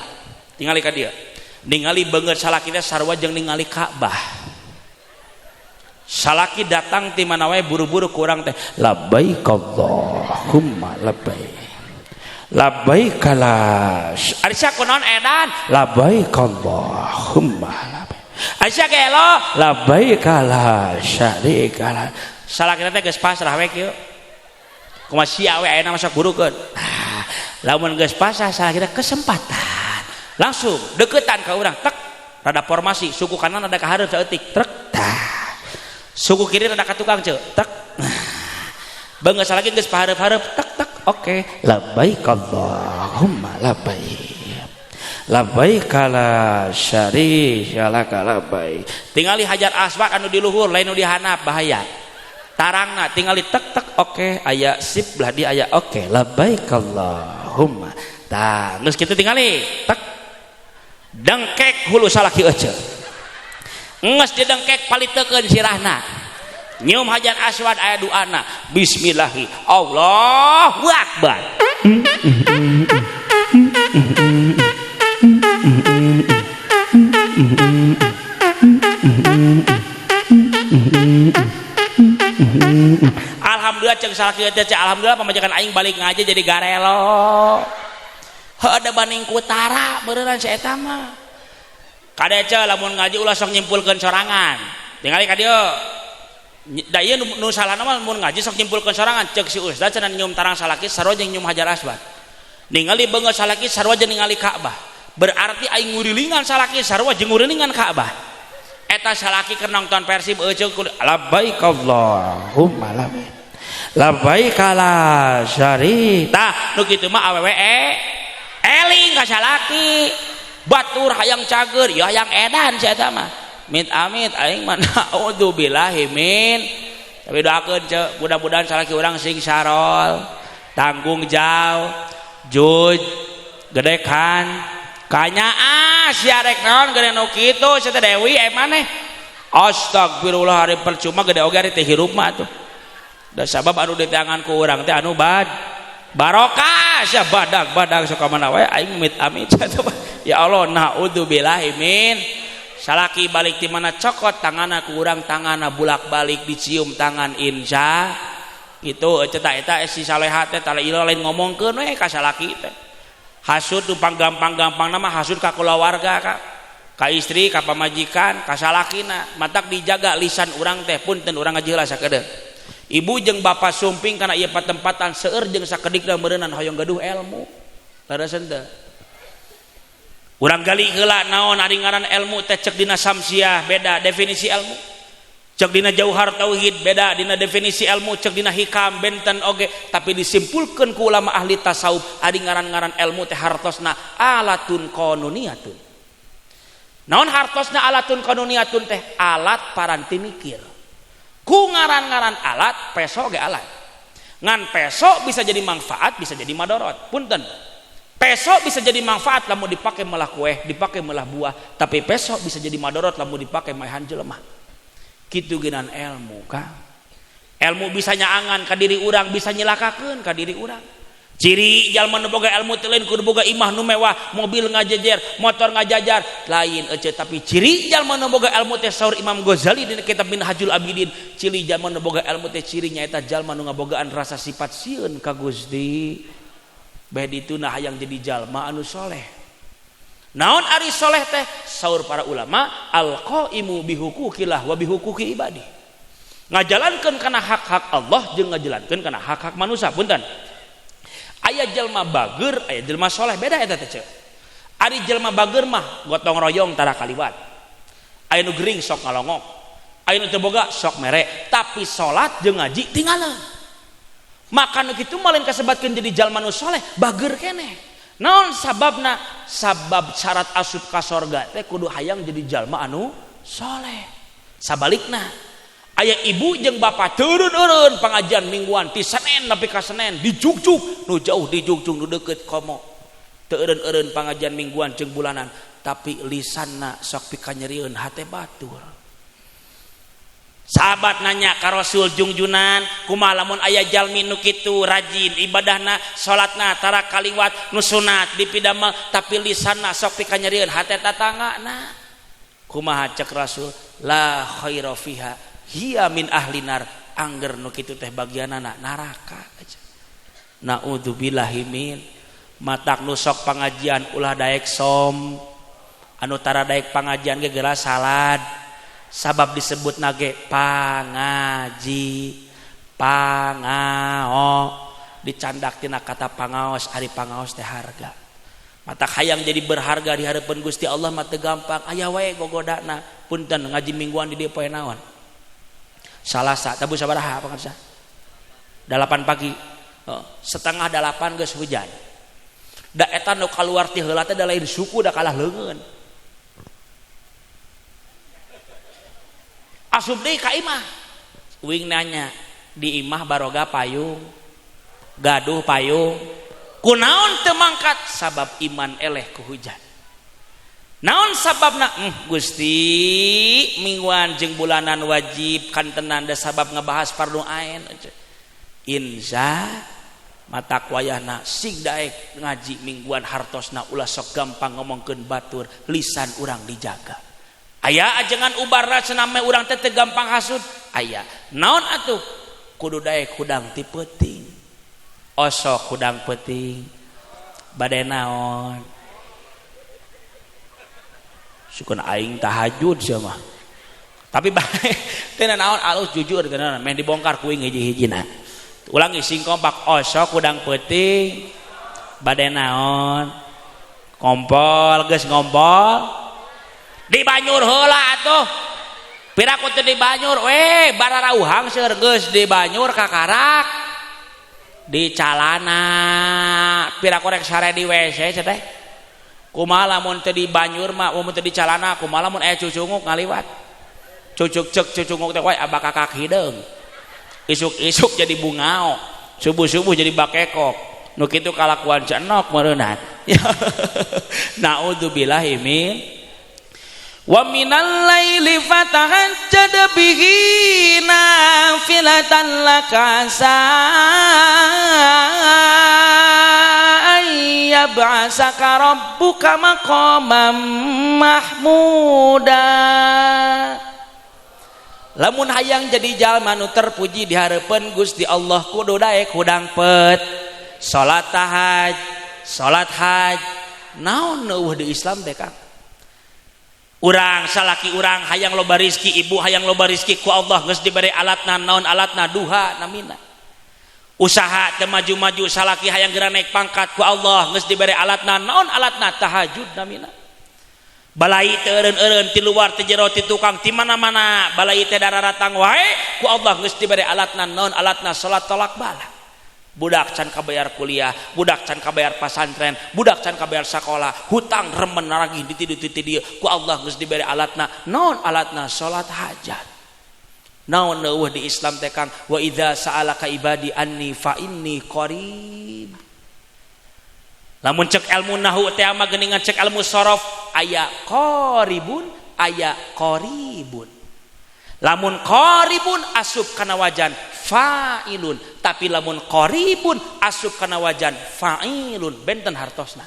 tingali ka dieu ningali beungeut salaki teh sarua jeung ningali Ka'bah salaki datang ti mana wae buru-buru kurang teh labbaik Allahumma labbaik kalas arisya kunaon edan labbaik Allahumma labbaik arisya gelo labbaik kalas syarika salaki teh geus pasrah we kieu kumaha sia we ayeuna masuk burukeun lamun geus pasrah salaki teh kesempatan langsung deukeutan ka urang tek rada formasi suku kanan rada ka hareup saeutik trek suku kiri rada ka tukang ceu tek beungeut salaki geus pahareup-hareup tek oke labbaik Allahumma labbaik labbaik la syarika lak labbaik. Tingali Hajar Aswad anu di luhur lain nu di handap bahaya. Tarangna tingali tek tek oke aya sip belah di aya oke labbaik Allahumma. Tah geus kitu tingali tek dengkek hulu salaki euceul. Nges didengkek palitekeun sirahna. Nyium Hajar Aswad aya doana bismillahi Allahu akbar. Alhamdulillah ceng salaki teh alhamdulillah pamajikan aing balik ngaji jadi garelo. Heuda banding ku tara beneran si eta mah. Kadece lamun ngaji ulah sok nyimpulkeun sorangan. Tingali ka dieu. Da ieu nu salahna mah mun ngaji sok nyimpulkeun sorangan ceuk si ustaz cenah nyium tarang salaki sarua jeung nyium Hajar Aswad. Ningali beungeut salaki sarua jeung ningali Ka'bah. Berarti aing ngurilingan salaki sarua jeung ngurilingan Ka'bah. Eta salaki keur nonton Persib euceul labbaik Allahumma labbaik. Labbaik la syarika. Tah nu kitu mah awewe eling ka salaki. Batur hayang cager ya hayang edan si eta mah. Mit amit aing mah naudzubillahi min. Tapi doakeun ceuk mudah-mudahan salaki urang sing sarol, tanggung jauh, juj, gedekan, kanya sia rek naon gede nu kitu sia teh Dewi maneh. Astagfirullah hari percuma gede oge ari teh hirup mah atuh. Da sabab anu diteangan ku urang teh anu barokah sia badag-badag sok mana wae aing mit amit ya Allah naudzubillahi min. Salaki balik di mana cokot tanganna ku urang tanganna bulak-balik dicium tangan insya kitu eta si saleha teh tara ilo lain ngomongkeun we ka salaki teh. Hasud tumpang gampang-gampang nama hasud ka keluarga ka istri ka pamajikan ka salakina matak dijaga lisan urang teh punten urang ngajelas sakedeuk. Ibu jeung bapak sumping kana ieu patempatan seueur jeung sakedikna meureunnan hoyong gaduh ilmu. Lereseun teu. Urang gali heula naon ari ngaran ilmu teh ceuk dina Samsiah beda definisi ilmu. Ceuk dina Jauhar Tauhid beda dina definisi ilmu, ceuk dina Hikam benten oge tapi disimpulkeun ku ulama ahli tasawuf ari ngaran-ngaran ilmu teh hartosna alatun qanuniyatun. Naon hartosna alatun qanuniyatun teh alat paranti mikir. Ku ngaran-ngaran alat peso ge alat. Ngan peso bisa jadi manfaat bisa jadi madorot. Punten. Peso bisa jadi manfaat lamun dipake melah kue, dipake melah buah, tapi peso bisa jadi madorot lamun dipake maehan jelema. Kitu geunan ilmu Kang. Ilmu bisa nyaangan ka diri urang, bisa nyelakakeun ka diri urang. Ciri jalma nu boga ilmu teh lain kudu boga imah nu mewah, mobil ngajejer, motor ngajajar, lain ece tapi ciri jalma nu boga ilmu teh saur Imam Ghazali dina kitab Minhajul Abidin, ciri jalma nu boga ilmu teh cirinya eta jalma nu ngabogaan rasa sifat sieun ka Gusti. Bae dituna hayang jadi jalma anu soleh. Naon ari soleh teh saur para ulama al-qaimu bihuquqillah wa bihuquqi ibadi. Ngajalankeun kana hak-hak Allah jeung ngajalankeun kana hak-hak manusia. Punten. Aya jelma bager, aya jelma soleh beda eta teh. Ari jelma bager mah gotong royong tara kaliwat. Aya nu gering sok ngalongok. Aya nu teu boga sok mere, tapi salat jeung ngaji tinggalna. Maka nu kitu mah lain kasebatkeun jadi jalma nu soleh, bager keneh. Naon sababna? Sabab syarat asup ka sorga teh kudu hayang jadi jalma anu soleh. Sabalikna aya ibu jeung bapak turun-urun pengajian mingguan ti Senen nepi ka Senen dijugjug nu jauh dijugjug nu deukeut komo teu eureun-eureun pengajian mingguan jeung bulanan tapi lisanna sok pikanyerieun hate batur. Sahabat nanya ka Rasul jungjunan kumaha lamun aya jalmi nu kitu rajin ibadahna salatna tara kaliwat nu sunat dipidamel tapi lisanna sok pikanyerieun hate tatanggana kumaha cek Rasul la khaira fiha hiya min ahlinar angger nu kitu teh bagianana neraka aja. Naudzubillahi min matak nu sok pangajian ulah daek som anu tara daek pangajian ge geura salad sabab disebut nage pangaji pangao dicandak tina kata pangaos ari pangaos teh harga matak hayang jadi berharga di hareupeun Gusti Allah mah teu gampang aya wae gogodana punten ngaji mingguan di dieu poe naon Salasa, tabu sabaraha apa kan 8 pagi, setengah 8 geus hujan. da eta nu kaluar ti heula teh da lain suku da kalah leungeun asup deui ka imah uing nanya di imah baroga payung gaduh payung kunaon teu mangkat sabab iman eleh ku hujan naon sababna Gusti mingguan jeung bulanan wajib kantenan da sabab ngebahas fardu ain inza matak wayahna sig daek ngaji mingguan hartosna ulah sok gampang ngomongkeun batur lisan urang dijaga aya ajengan ubarna cenah urang teh teu gampang hasud aya naon atuh kudu daek hudang ti peuting osok hudang peuting bade naon sukun aing tahajud sia mah tapi teu naon alus jujur teu naon meh dibongkar kuing hiji-hijina ulangi sing kompak osok hudang peuting bade naon kompol geus ngompol di Banyur heula atuh piraku teh di Banyur we bararauhang seueur geus di Banyur kakarak di calana piraku rek sare di WC teh kumaha lamun teh di Banyur mah mun teh di calana kumaha lamun aya cucunguk ngaliwat cucuk cek cucunguk teh wae aba kakak hideung isuk-isuk jadi bungao subuh-subuh jadi bakekok nu kitu kalakuan cenok meureunna naudzubillahi min wa minal laili fatahajjad bihi nafilatan laka ayyab'asaka rabbuka maqaman mahmuda lamun hayang jadi jalma nu terpuji di hareupeun Gusti Allah kudu daek hudang pet salat tahaj salat haj naon eueuh di Islam teh Kang urang salaki urang hayang loba rizki ibu hayang loba rizki ku Allah geus dibere alatna naon alatna duha namina usaha teu maju-maju salaki hayang geura naik pangkat ku Allah geus dibere alatna naon alatna tahajud namina balai teu eureun-eureun ti luar ti jero ti tukang ti mana-mana balai teh dararatang wae ku Allah geus dibere alatna naon alatna salat tolak bala budak can kabayar kuliah budak can kabayar pasantren budak can kabayar sekolah hutang remen naragih di tidieu ku Allah geus dibere alatna naon alatna salat hajat naon eueuh di Islam teh Kang wa idza sa'alaka ibadi anni fa inni qarib lamun cek ilmu nahwu teh mah geuningan cek ilmu sorof aya qaribun aya qaribun lamun qaribun asup kana wajan fa'ilun tapi lamun qaribun asup kana wajan fa'ilun benten hartosna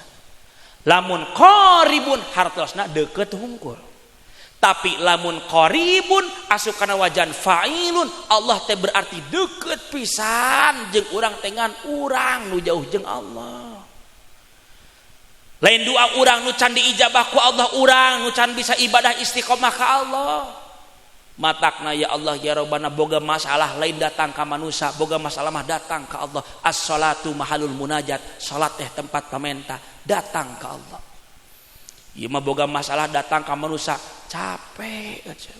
lamun qaribun hartosna deukeut hungkul tapi lamun qaribun asup kana wajan fa'ilun Allah teh berarti deukeut pisan jeung urang teh ngan urang nu jauh jeung Allah lain doa urang nu can diijabah ku Allah urang nu can bisa ibadah istiqomah ka Allah matakna ya Allah ya Rabbana boga masalah lain datang ka manusia boga masalah mah datang ka Allah as-salatu mahalul munajat salat teh tempat pamenta datang ka Allah ieu mah boga masalah datang ka manusia capek aja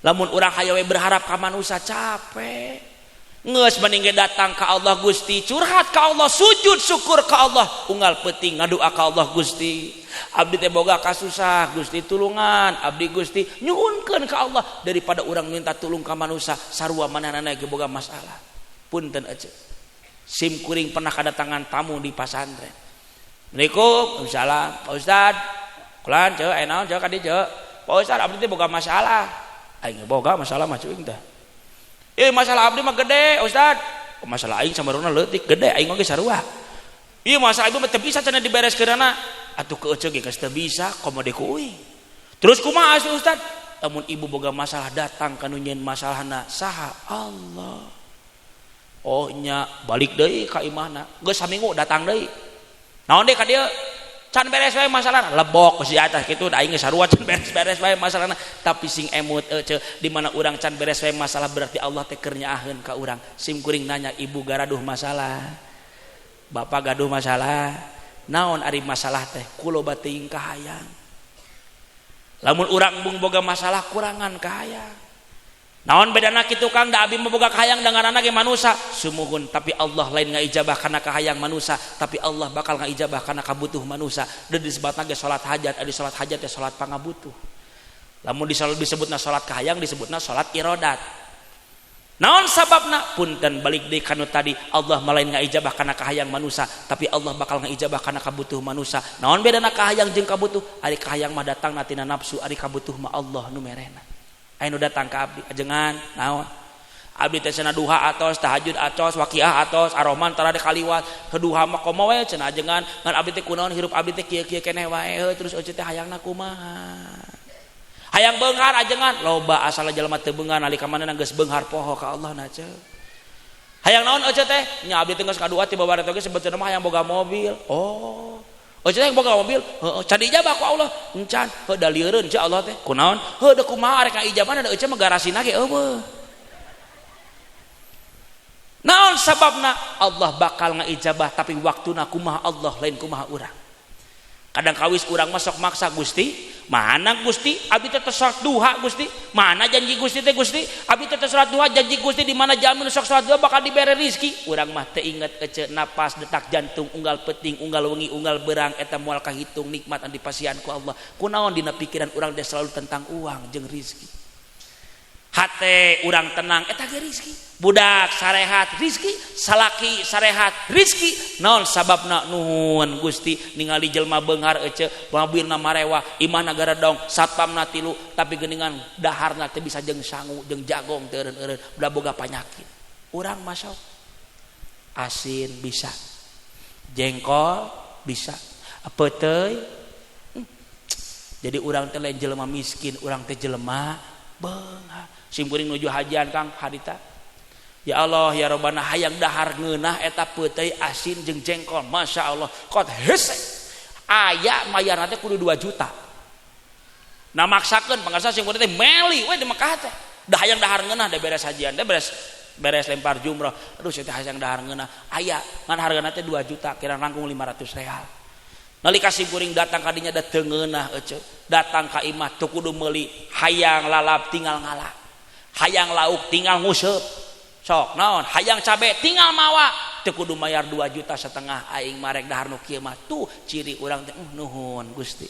lamun urang hayang we berharap ka manusia capek geus mending datang ka Allah Gusti curhat ka Allah sujud syukur ka Allah unggal peuting ngadoa ka Allah Gusti abdi teh boga kasusah Gusti tulungan abdi Gusti nyuhunkeun ka Allah daripada urang minta tulung ka manusia sarua manehna ge boga masalah punten aja sim kuring pernah kadatangan tamu di pasantren Assalamualaikum waalaikumsalam Pak Ustad kulan ceu aya naon ceu ka dieu ceu Pak Ustad abdi teh boga masalah aing boga masalah mah ceuing teh masalah abdi mah gede Ustad masalah aing samarona leutik gede aing oge sarua ieu masalah ieu mah teu bisa cenah dibereskeunana atuh keuceug geus teu bisa komode ku uing terus kumaha sih Ustad lamun ibu boga masalah datang ka nu nyeun masalahna saha Allah oh nya balik deui ka imahna geus saminggu datang deui naon deui ka dieu can beres wae masalahna lebok si atas kitu da aing sarua can beres-beres wae masalahna tapi sing emut di mana urang can beres wae masalah berarti Allah teh keur nyaaheun ka urang sim kuring nanya ibu garaduh masalah bapak gaduh masalah naon ari masalah teh kuloba teuing kahayang lamun urang embung boga masalah kurangan kahayang Naon bedana kitu Kang da abi boga kahayang dangaranna ge manusa sumuhun tapi Allah lain ngaijabah kana kahayang manusa tapi Allah bakal ngaijabah kana kabutuh manusa dan disebutna ge salat hajat adi salat hajat teh salat pangabutuh lamun disebutna salat kahayang disebutna salat iradat naon sababna punten balik deui kana tadi Allah malain ngaijabah kana kahayang manusa tapi Allah bakal ngaijabah kana kabutuh manusa naon bedana kahayang jeung kabutuh ari kahayang mah datangna tina nafsu ari kabutuh mah Allah nu merena anu datang ka abdi ajengan naon abdi teh cenah duha atos tahajud atos waqiah atos aroman tara de kaliwat keduha mah komo we cenah ajengan ngan abdi teh kunaon hirup abdi teh kieu-kieu keneh wae terus eueuh teh hayangna kumaha hayang beunghar ajengan loba asal jalma teu beunghar nalika manehna geus beunghar poho ka Allah na ce hayang naon eueuh teh nya abdi teh geus kadua ti babaraha teh sebetulna mah hayang boga mobil oh yang boga mobil can ijabah ku Allah encan da lieureun ce Allah teh kunaon da kumaha arek ijabahna da eueuh mah garasina ge eueuh naon sababna Allah bakal ngaijabah tapi waktuna kumaha Allah lain kumaha urang kadang kawis urang mah sok maksa Gusti mana Gusti abdi teh salat duha Gusti mana janji Gusti teh Gusti abdi teh salat duha janji Gusti di mana jamin sok salat duha bakal dibere rezeki urang mah teu inget ece napas detak jantung unggal peting unggal wengi unggal berang eta moal kahitung nikmat anu dipasihan ku Allah kunaon dina pikiran urang teh selalu tentang uang jeung rezeki hate urang tenang eta ge rezeki budak sarehat rezeki salaki sarehat rezeki naon sababna nuhun Gusti ningali jelma beunghar eueuh mobilna marewa imahna garedong satpamna 3 tapi geuningan daharna teh bisa jeung sangu jeung jagong teu eureun-eureun udah boga panyakit urang masuk asin bisa jengkol bisa peuteuy jadi urang teh lain jelema miskin urang teh jelema beunghar simkuring nuju hajian Kang harita ya Allah ya Rabbana hayang dahar ngeunah eta peuteuy asin jeung jengkol Masya Allah kot hese aya mayarna teh kudu 2 juta nah maksakeun pangarsa simkuring teh meli we di Mekah teh da hayang dahar ngeunah da beres hajian teh beres lempar jumrah aduh saya teh hayang dahar ngeunah aya ngan hargana teh 2 juta kira rangkung 500 real nalika simkuring datang ka dinya da teu ngeunah eueuh datang ka imah teu kudu meuli hayang lalap tinggal ngalap hayang lauk tinggal nguseup sok naon hayang cabe tinggal mawa teu kudu mayar 2,5 juta aing marek dahar nu kieu mah tuh ciri urang teh nuhun Gusti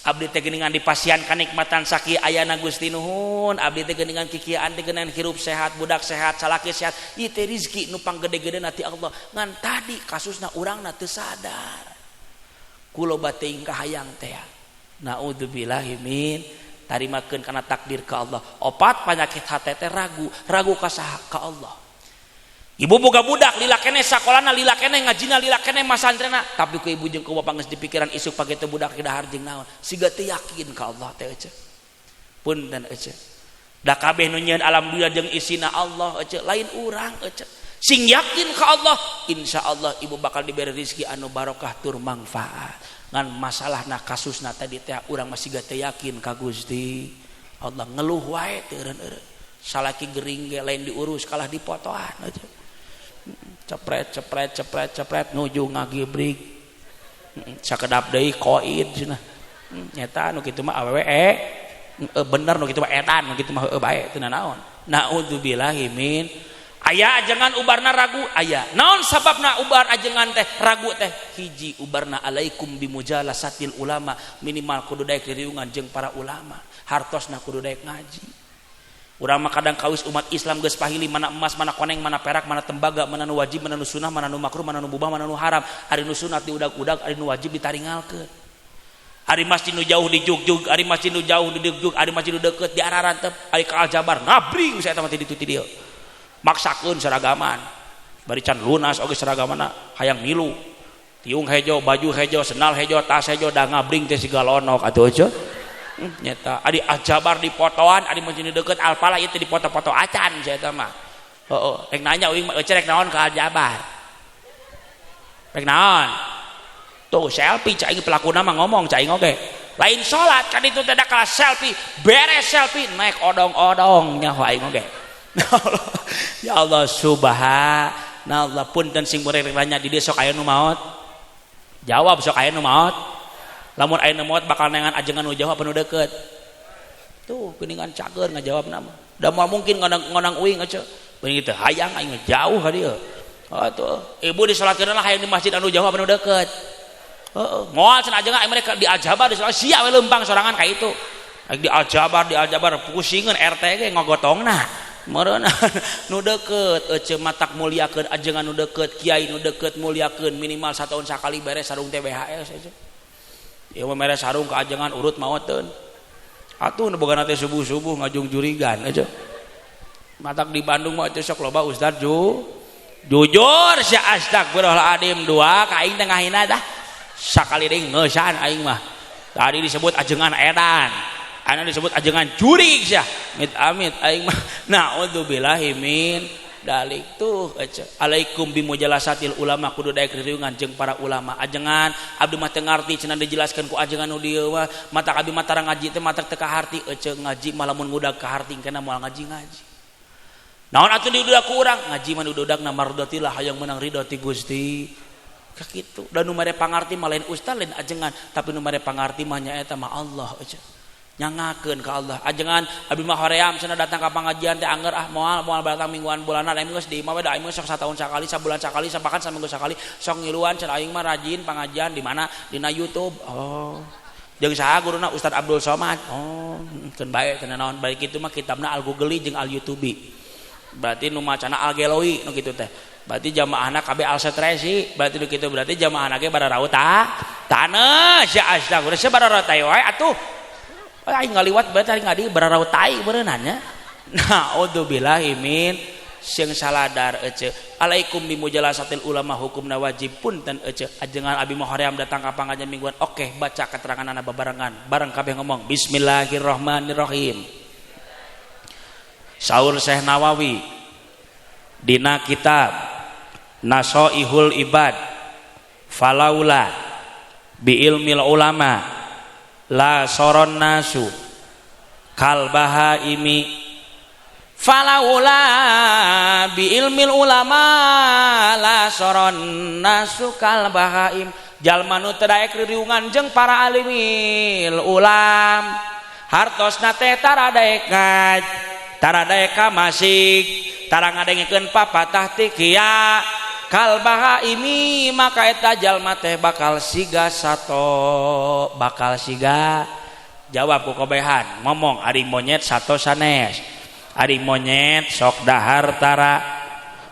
abdi teh geuningan dipasihan kanikmatan sakieu ayana Gusti nuhun abdi teh geuningan kikieuan teh geuningan hirup sehat budak sehat salaki sehat ieu teh rezeki nu panggede-gedena ti Allah ngan tadi kasusna urangna teu sadar kuloba teuing kahayang teh naudzubillahi min tarimakeun kana takdir ka Allah opat panyakit hate teh ragu ka saha ka Allah ibu boga budak lila keneh sakolana lila keneh ngajina lila keneh masantrena tapi ku ibu jeung ku bapak geus dipikiran isuk page teh budak dahar jeung naon siga teu yakin ka Allah teh eueuh punten eueuh da kabeh nu nyieun alam dunya jeung isina Allah eueuh lain urang eueuh sing yakin ka Allah insyaallah ibu bakal diberi rezeki anu barokah tur manfaat ngan masalahna kasusna tadi teh urang masih teu yakin ka Gusti Allah ngeluh wae teu eureun-eureun salaki gering ge lain diurus kalah dipotoan aja cepret nuju ngagibrig sakedap deui koin cenah nyata nu kitu mah awewe bener nu kitu mah edan nu kitu mah bae teu naon naudzubillahi min aya ajengan ubarna ragu aya naon sababna ubar ajengan teh ragu teh hiji ubarna alaikum bimujalasatil ulama minimal kudu daek diriungan jeung para ulama hartosna kudu daek ngaji urang mah kadang kawis umat Islam geus pahili mana emas mana koneng mana perak mana tembaga mana nu wajib mana nu sunah mana nu makruh mana nu mubah mana nu haram ari nu sunat diudag-udag ari nu wajib ditaringalkeun ari masjid nu jauh di jugjug ari masjid nu jauh di jugjug ari masjid nu deukeut di ararantep ari ka Aljabar ngabring saya teh mah di dieu maksakeun seragaman bari can lunas oge seragamana hayang milu tiung hejo baju hejo sendal hejo tas hejo da ngabring teh siga lonok atuh eueuh nyata adi Aljabar dipotoan adi mun deukeut Alpala ieu teh dipoto-foto acan saya teh mah heuh rek nanya uing eueuh rek naon ka Aljabar rek naon tuh selfie cai pelakuna mah ngomong cai oge lain salat kan itu teh da kala selfie beres selfie naik odong-odong nyaho aing oge ya Allah subhanallah punten sing beureuk nanya di dieu sok aya nu maot jawab sok aya nu maot lamun aya nu maot bakal nengan ajengan nu jauh apa nu deukeut tuh geuningan cager ngajawab nama da moal mungkin ngonang uing aja bening teh hayang aing jauh ka dieu atuh ibu disalatkeun lah hayang di masjid anu jauh anu deukeut heeh moal cenah ajengan aing mereka diajabar disalat sia we leumpang sorangan ka itu aing diajabar pusingeun RT ge ngogotongna meureun nu deukeut ece matak mulyakeun ajengan nu deukeut kiai nu deukeut mulyakeun minimal sataun sakali beres sarung teh BHS aja ieu mah mere sarung ka ajengan urut maoteun atuh nu bogana teh subuh-subuh ngajung jurigan aja matak di Bandung mah teh sok loba ustaz jujur sia astagfirullahaladzim dua ka aing teh ngahina dah sakali deui ngeusan aing mah tadi disebut ajengan edan anu disebut ajengan jurig sia amit aing mah naudzubillahi min dalik tuh alaikum bimujalasatil ulama kudu daek riungan jeung para ulama ajengan abdi mah teu ngarti cenah dijelaskeun ku ajengan nu dieu mah matak abdi mah tara ngaji teh matak teu kaharti ngaji mah lamun ngudag kaharti kana moal ngaji naon atuh diudag ku urang ngaji mah diudagna mardatillah hayang menang ridho ti Gusti ka kitu dan nu mere pangarti mah lain ustaz lain ajengan tapi nu mere pangarti mah nya eta mah Allah nyangakeun ka Allah ajengan abdi mah hoream cenah datang ka pangajian teh anger moal datang mingguan bulanan aing geus di imah we da aing sok sataun sakali sabulan sakali bahkan saminggu sakali sok ngiluan cenah aing mah rajin pangajian di mana dina YouTube jeung saha guruna Ustaz Abdul Somad keun bae cenah naon bari kitu mah kitabna Al Google jeung Al YouTube berarti nu macana Al Gelowi nu kitu teh berarti jamaahna kabeh Al Setresi berarti nu kitu berarti jamaahna ge bararau taneuh sia astagfirullah sia bararau tai wae atuh aing ngaliwat berarti ngadi bararau tai beureunan nya naudzubillahi min sieun saladar ece alaikum bimujalasatil ulama hukumna wajib punten ece ajengan abi mah hoream datang ka pangajian mingguan oke baca keteranganna babarengan bareng kabeh ngomong bismillahirrahmanirrahim saur Syekh Nawawi dina kitab Nasoihul Ibad falaula bi ilmil ulama la soron nasu kal bahaimi falaula bi ilmil ulama la soron nasu kal bahaim jalma nu teu daek riungan jeung para alimil ulam hartosna teh tara daek ka masik tara ngadengkeun papatah ti kieu kal bahaimi maka eta jalma teh bakal siga jawab ku kobehan ngomong ari monyet sato sanes ari monyet sok dahar tara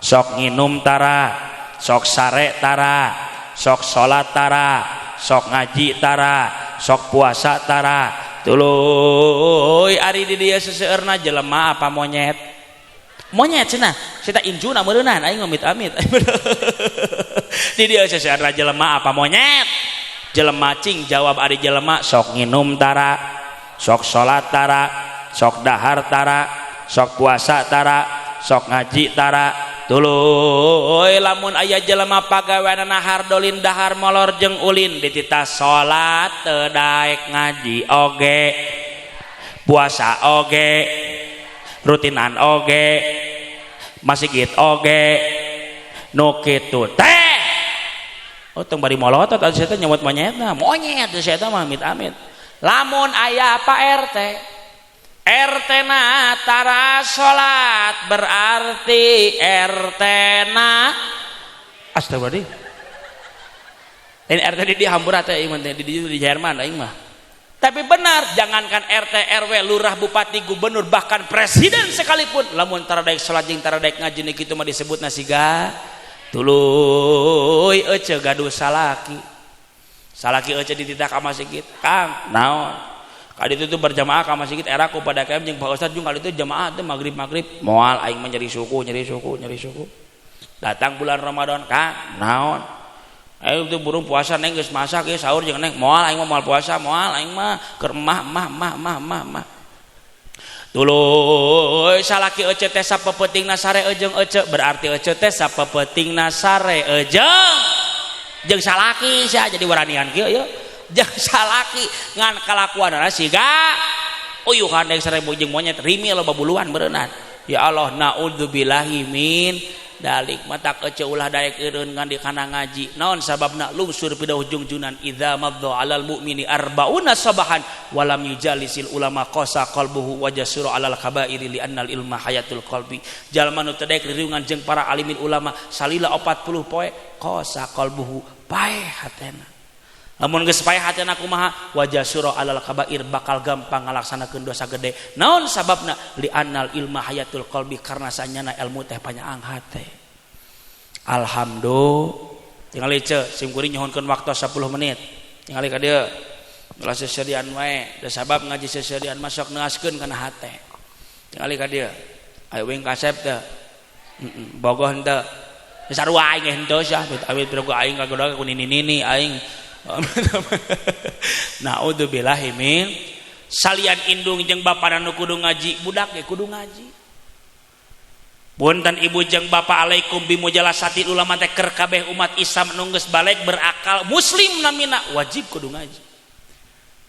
sok nginum tara sok sare tara sok salat tara sok ngaji tara sok puasa tara tuluy ari di dieu seseueurna jelema apa monyet cenah sita injuna meureunan aing amit di dieu seseueurna jelema apa monyet jelema cing jawab ari jelema sok nginum tara sok salat tara sok dahar tara sok puasa tara sok ngaji tara tuluy lamun aya jelema pagaweana nahar dolin dahar molor jeung ulin ditita salat teu daek ngaji oge puasa oge rutinan oge masjid oge nu kitu teh tong bari molotot atuh eta nyebut monyetna monyet eta mah amit-amit lamun aya apa RT na tara salat berarti RT na astagfirullah ini RT di Hampura teh ieu di Jerman aing mah tapi benar jangankan RT RW lurah bupati gubernur bahkan presiden sekalipun lamun tara daek salat jeung tara daek ngaji ni kitu mah disebutna siga tuluy ece gaduh salaki ece dititah ka masjid Kang naon kali itu berjamaah ka masjid era ku pada KM jeung Pak Ustaz jeung kali itu jamaah teh maghrib moal aing mah nyeri suku datang bulan Ramadan Kang naon ayo teh burung puasa neng geus masak ge sahur jeung neng moal aing mah moal puasa moal aing mah keur mah tuluy salaki ece teh sapepetingna sare jeung ece berarti ece teh sapepetingna sare jeung salaki sia jadi waranian kieu ye jeung salaki ngan kalakuanna siga uyuhan deuk 1000 jeung monyet rimi loba buluan beureunan ya Allah naudzubillahi min dalik mata kece ulah daek eureun ngan di kana ngaji naon sababna lungsur pida ujung junan idza madza alal mu'mini arbauna sabahan walam yujalisil ulama qasa qalbuhu wajasuru alal kabairi li annal ilma hayatul qalbi jalma nu teu daek riungan jeung para alimin ulama salila 40 poe qasa qalbuhu paeh hatena lamun geus paeh hatena kumaha wajasuru alal kabair bakal gampang ngalaksanakeun dosa gede naon sababna li annal ilma hayatul qalbi karna sanyana ilmu teh panyaang hate alhamdulillah tinggal ieu simkuring nyohonkeun waktu 10 menit tinggal ka dieu geus sesedian wae da sabab ngaji sesedian masuk neaskeun kana hate tinggal ka dieu aya wing kasep teh bogoh henteu sarua aing henteu sia tapi pirago aing kagoda ku nini aing naudzubillahi min salian indung jeung bapana nu kudu ngaji budak ge kudu ngaji punten ibu jeung bapa alaikum bimujalasati ulama teh keur kabeh umat Islam nu geus balik berakal muslim namina wajib kudu ngaji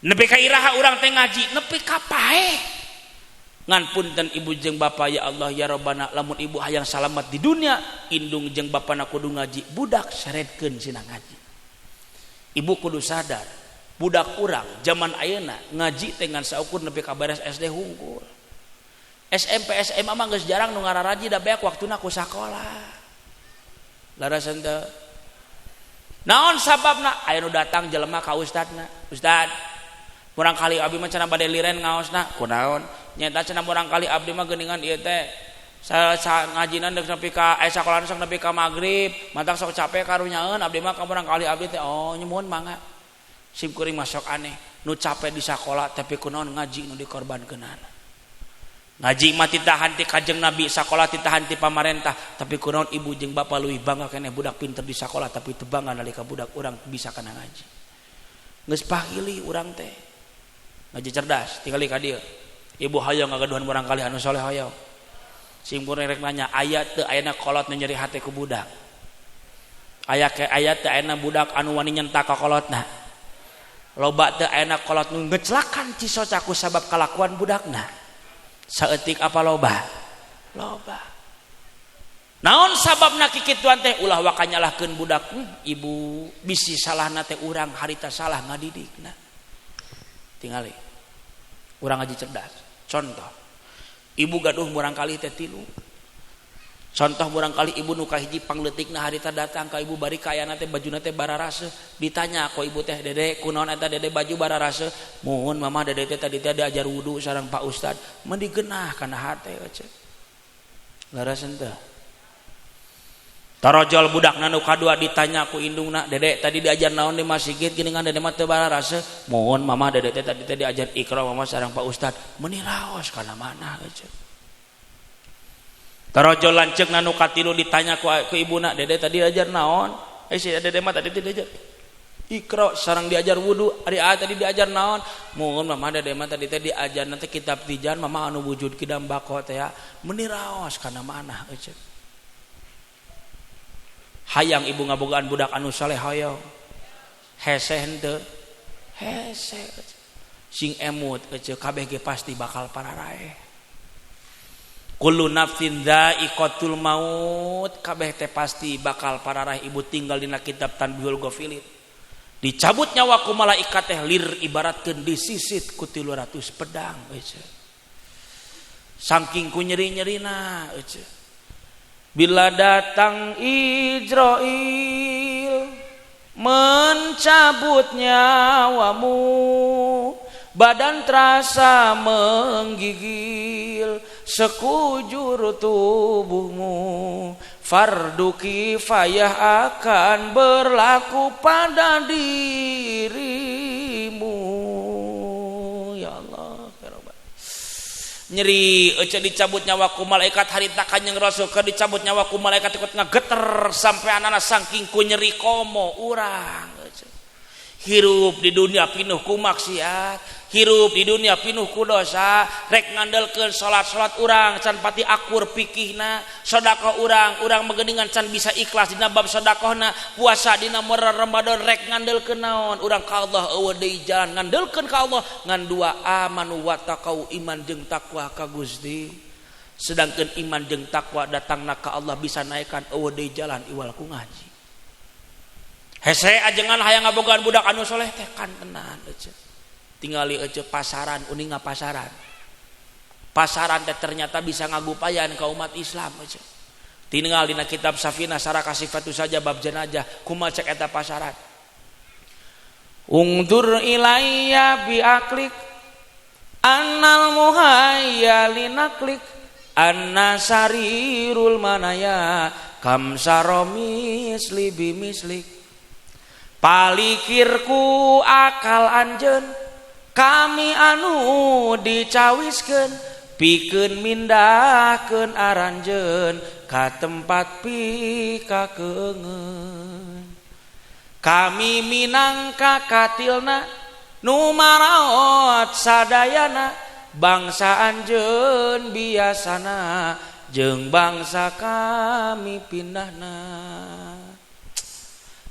nepi ka iraha urang teh ngaji nepi ka paeh ngan punten ibu jeung bapa ya Allah ya Rabbana lamun ibu hayang salamet di dunia indung jeung bapana kudu ngaji budak saredkeun cenah ngaji ibu kudu sadar budak urang zaman ayeuna ngaji teh ngan saukur nepi ka beres SD hungkul SMP SMA mah geus jarang nu ngararaji da beak waktuna ku sakola larasan teh naon sababna aya nu datang jelema ka ustadna ustad urang kali abdi mah cenah bade liren ngaosna kunaon nyata cenah urang kali abdi mah geuningan ieu teh ngajinan dek nepi ka sakola sok nepi ka magrib mantang sok capek karunyaeun abdi mah ka urang kali abdi teh oh nyumun mangga sim kuring masuk aneh nu capek di sakola tapi kunaon ngaji nu dikorbankeunana ngaji mah titahan ti Kanjeng Nabi sakola titahan ti pamarentah tapi kunaon ibu jeung bapa leuwih bangga keneh budak pinter di sakola tapi teu bangga nalika budak urang bisa kana ngaji geus pahili urang teh ngaji cerdas tinggali ka dieu ibu hayang ngagaduhan urang kali anu saleh hayang simkuring rek nanya ayat teu ayana kolot nu nyeri hate ku budak ayat teu ayana budak anu wani nyentak ka kolotna loba teu ayana kolot nu ngecelakan cisoca ku sabab kalakuan budakna saeutik apa loba naon sababna kikituan teh ulah waka nyalahkeun budak ibu bisi salahna teh urang harita salah ngadidikna tingali urang ngaji cerdas contoh ibu gaduh murang kali teh 3 contoh murang kali ibu nu kahiji pangleutikna harita datang ka ibu bari kayana teh bajuna teh bararase ditanya ku ibu teh dede kunaon eta dede baju bararase muhun mama dede teh tadi teh diajar wudu sareng Pak Ustad mun digeunah kana hate ece larasen teh tarojol budakna nu kadua ditanya ku indungna dede tadi diajar naon di masjid geuningan dede mah teu bararase muhun mama dede teh tadi teh diajar Iqra mama sareng Pak Ustad meuni raos kana mana ece tarojol lanceuk nu katilu ditanya ku ibuna dede tadi diajar naon si dede mah tadi diajar Iqra sareng diajar wudu ari tadi diajar naon muhun mama dede mah tadi teh diajar nanti kitab tijan mama anu wujud kidam bako teh ya meuni raos kana mana ece hayang ibu ngabogaan budak anu saleh hayang hese henteu hese sing emut ece kabeh ge pasti bakal pararae kullu nafsin dha'iqatul maut kabeh teh pasti bakal pararae ibu tinggal dina kitab Tanbihul Ghafilin dicabut nyawa ku malaikat teh lir ibaratkeun disisit ku 300 pedang ece saking ku nyeri-nyerina ece bila datang Ijrail mencabut nyawamu badan terasa menggigil sekujur tubuhmu fardu kifayah akan berlaku pada dirimu ya Allah nyeri ece dicabut nyawa ku malaikat harita Kanjeng Rasul keur dicabut nyawa ku malaikat ikut ngageter sampai anana saking ku nyeri komo urang hirup di dunia pinuh ku maksiat hirup di dunia pinuh ku dosa rek ngandelkeun salat urang can pati akur pikihna sedekah urang megeuningan can bisa ikhlas dina bab sedekahna puasa dina moral Ramadan rek ngandelkeun naon urang ka Allah eueuh deui jalan ngandelkeun ka Allah ngan dua amanu wa taqau iman jeung takwa ka Gusti sedangkan iman jeung takwa datangna ka Allah bisa naikkan eueuh deui jalan iwal ku ngaji. Hese ajengan hayang ngabogaan budak anu soleh teh kan tenan ece. Tingali ece pasaran uning ngapasaran. Pasaran teh ternyata bisa ngagupayan ka umat Islam ece. Tinggal dina kitab Safinah Saraka Sifatu saja bab jenajah kumaha cek eta pasaran. Ungdur ilayya bi aklik annal muhayya linaklik anna sarirul manaya kam saromis libi mislik. Palikirku akal anjeun kami anu dicawiskeun pikeun mindahkeun aranjeun ka tempat pikakeungeun. Kami minangka katilna nu maraot sadayana bangsa anjeun biasana jeung bangsa kami pindahna.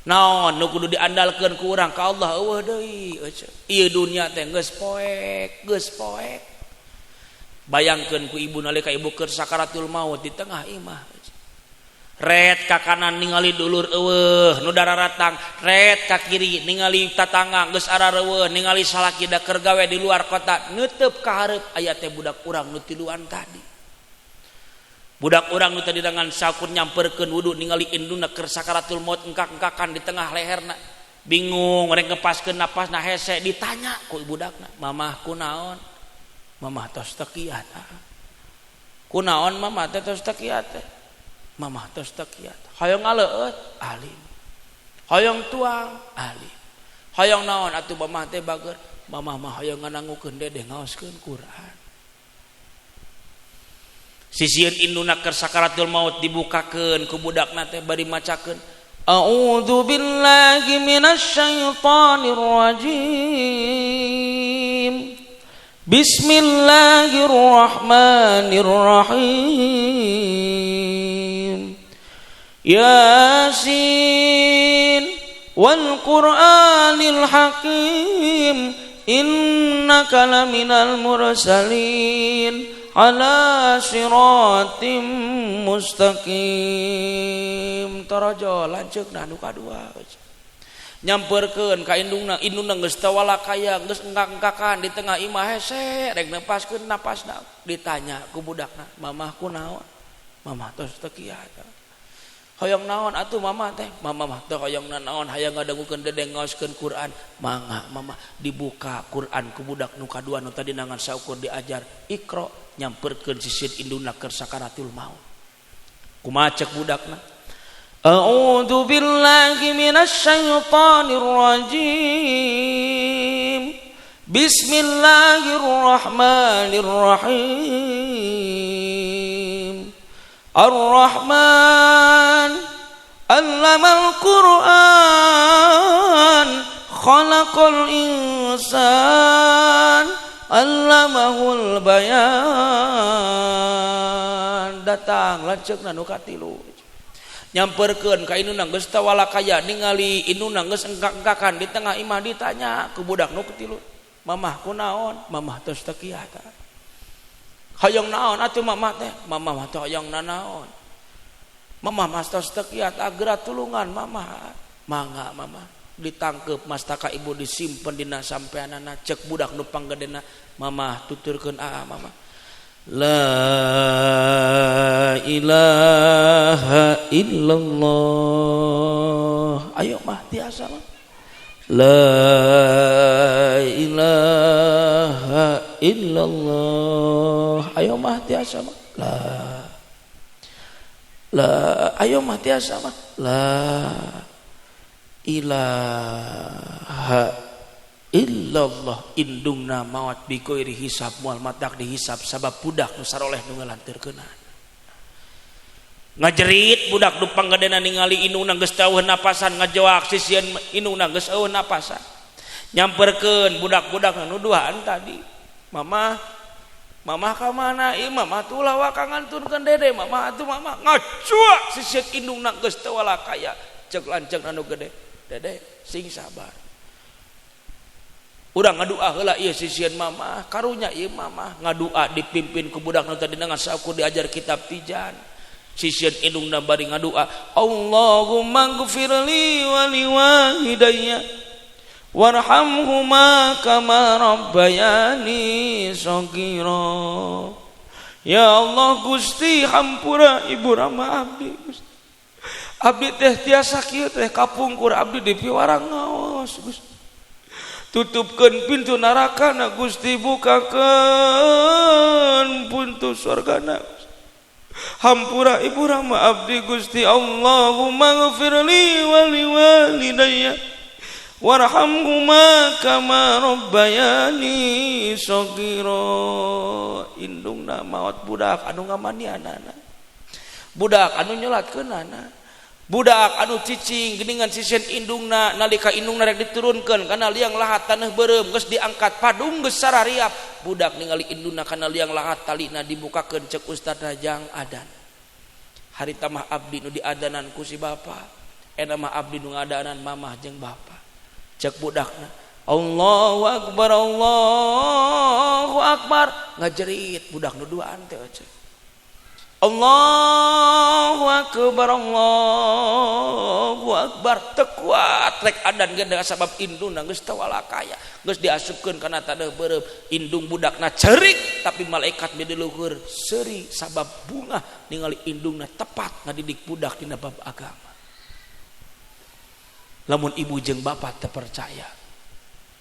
Naon nu kudu diandalkeun ku urang ka Allah eueuh deui ieu dunya teh geus poek. Bayangkeun ku ibu nalika ibu keur sakaratul maut di tengah imah. Ret ka kanan ningali dulur eueuh nu dararatang, ret ka kiri ningali tatangga geus arareueuh, ningali salaki da keur gawe di luar kota, neuteup ka hareup aya teh budak urang nu tiluan tadi. Budak urang nu tadi dengan sakur nyamperkeun wudu ningali induna keur sakaratul maut engkak-engkakan di tengah leherna. Bingung rek ngepaskeun napasna hese ditanya ku budakna, "Mamah kunaon?" "Mamah tos teu kiat." "Kunaon mamah teh tos teu kiat?" "Mamah tos teu kiat." "Hoyong ngaleueut?" "Alim." "Hoyong tuang?" "Alim." "Hoyong naon atuh mamah teh bager?" "Mamah mah hoyong nganangukeun dedeh ngaoskeun Quran." Sisieun induna keur sakaratul maut dibukakeun ku budakna teh bari macakeun, "A'udzu billahi minasy syaithanir rajim. Bismillahirrahmanirrahim. Yasin wal Qur'anil hakim innaka laminal mursalin ala siratim mustaqim." Tarajo lanceukna nu kadua nyamperkeun ka indungna geus teu walakaya geus engkak-engkakan di tengah imah hese rek nepaskeun napasna ditanya ku budakna, "Mamah kunaon?" "Mamah tos teu kiat." "Hoyong naon atuh mamah teh?" "Mamah mah teu hoyong naon hayang ngadangukeun dedeng ngaoskeun Quran." "Mangga mamah." Dibuka Quran ku budak nu kadua nu tadi nangan saukur diajar Iqra, nyamperkeun sisieun induna keur sakaratul maut. Kumaha cek budakna, "A'udzu billahi minasy syaithanir rajim. Bismillahirrahmanirrahim. Ar-Rahman 'allamal Qur'an khalaqal insan 'allamahul bayan." Datang lanceukna nu katilu nyamperkeun ka induna geus teu walakaya ningali induna geus engkak-engkakan di tengah imah ditanya ku budak nu katilu, "Mamah kunaon?" "Mamah tos teu kiat." "Hoyong naon atuh mamah teh?" "Mamah mah teu hoyong nanaon." "Mamah mah tos teu kiat ageura tulungan mamah." "Mangga mamah." Ditangkep mastaka ibu disimpen dina sampeanana cek budak nu panggedena, "Mamah tuturkeun mamah. La ilaha illallah." Ayo mah tiasa mah. La ilaha illallah. Ayo mah tiasa mah. Ayo mah tiasa mah. La ilaha illallah. Indungna maut bikoiri hisab mual matak dihisab sabab budak nu saroleh nu ngalantirkeunana. Ngajerit budak nu panggedena ningali indungna geus teu eueuh napasan ngajoak sisieun indungna geus eueuh napasan. Nyamperkeun budak-budak nu duaan tadi, "Mamah ka mana ieu?" "Mamah tuh lawak ngantunkeun dede." "Mamah atuh mamah." Ngacuak sisieun indungna geus teu walakaya cek lanceuk anu gede, "Dede sing sabar. urang ngadua heula ieu sisieun mama karunya ieu mama ngadua dipimpin ku budak nu tadi dengan sakur diajar kitab tijan sisieun indungna bari ngadua Allahumma ighfirli wa liwalidayya warhamhuma kama rabbayani shaghira. Ya Allah Gusti hampura ibu rama abdi Gusti. Abdi teh tiasa kieu teh kapungkur abdi di piwarang ngaos Gusti. Tutupkeun pintu narakana Gusti bukakeun pintu surgana. Hampura ibu rama abdi Gusti. Allahumma ighfirli wa liwalidayya warhamhuma kama rabbayani shaghira. Indungna maot budak anu ngamanianana, budak anu nyolatkeunana, budak anu cicing geuningan sisieun indungna nalika indungna rek diturunkeun kana liang lahat taneuh beureum geus diangkat padung geus sarariap budak ningali indungna kana liang lahat talina dibukakeun ceuk Ustaz Rajang adan harita mah abdi nu diadanan ku si bapa eta mah abdi nu ngadanan mamah jeung bapa cek budakna Allahu akbar ngajerit budak nu duaan teh cek Allahu akbar tekuat rek adan gede sabab indungna geus teu walakaya geus diasupkeun kana taneuh beureum indung budakna cerik tapi malaikat di luhur seuri sabab bunga ningali indungna tepat ngadidik budak dina bab agama. Lamun ibu jeung bapak teu percaya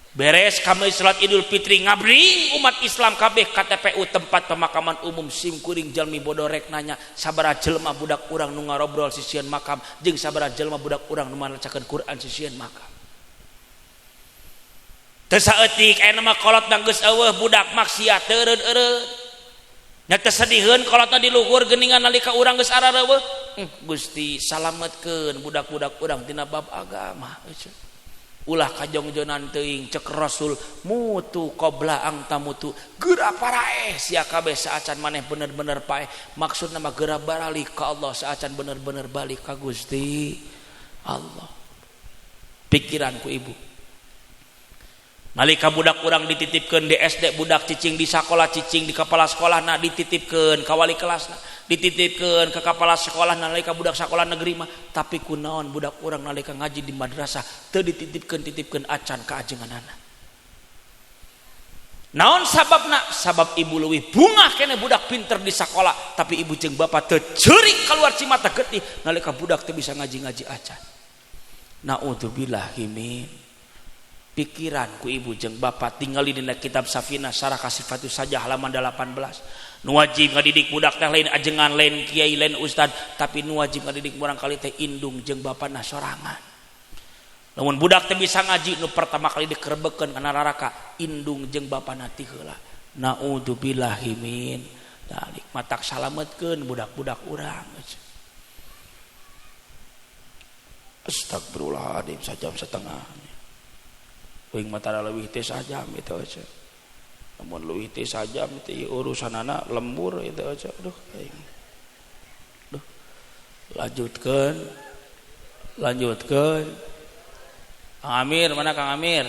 beres kami salat Idul Fitri ngabring umat Islam kabeh ka TPU tempat pemakaman umum simkuring jalmi bodoh rek nanya sabaraha jelema budak urang nu ngarobrol sisieun makam jeung sabaraha jelema budak urang nu macakeun Quran sisieun makam. Teu saeutik aya mah kolot da geus eueuh budak maksiat teu eureud-eureud. Nya teu sedihieun kolotna di luhur geuningan nalika urang geus arareueuh. Gusti salametkeun budak-budak urang tina bab agama. Ulah kajongjonan teuing cek Rasul mutu qabla ang tamutu geura parae sia kabeh saacan maneh bener-bener paeh maksudna mah geura balik ka Allah saacan bener-bener balik ka Gusti Allah. Pikiranku ibu nalika budak urang dititipkeun di SD budak cicing di sakola cicing di kepala sekolahna dititipkeun ka wali kelasna dititipkeun ke kepala sekolah nalika budak sekolah negeri mah tapi kunaon budak urang nalika ngaji di madrasah teu dititipkeun acan ka ajenganana. Naon sababna? Sabab ibu leuwih bungah kene budak pinter di sekolah tapi ibu jeung bapa teu ceurik kaluar cimata getih nalika budak teu bisa ngaji-ngaji acan. Naudzubillahi min pikiran ku ibu jeung bapak tinggali dina kitab Safinah Syarah Kasifatus Sajah halaman 18 nu wajib ngadidik budak teh lain ajengan lain kiai lain ustad tapi nu wajib ngadidik barangkali teh indung jeung bapana sorangan. Lamun budak teh bisa ngaji nu pertama kali dikerebekeun kana neraka indung jeung bapana ti heula. Naudzubillahi min dalik matak salametkeun budak-budak urang. Astagfirullahaladzim sajam setengah. Wing matara leuwih teh sajam itu aja. Namun leuwih teh sajam itu urusanana lembur itu aja. Aduh aing. Duh. Lanjutkeun. Kang Amir, mana Kang Amir?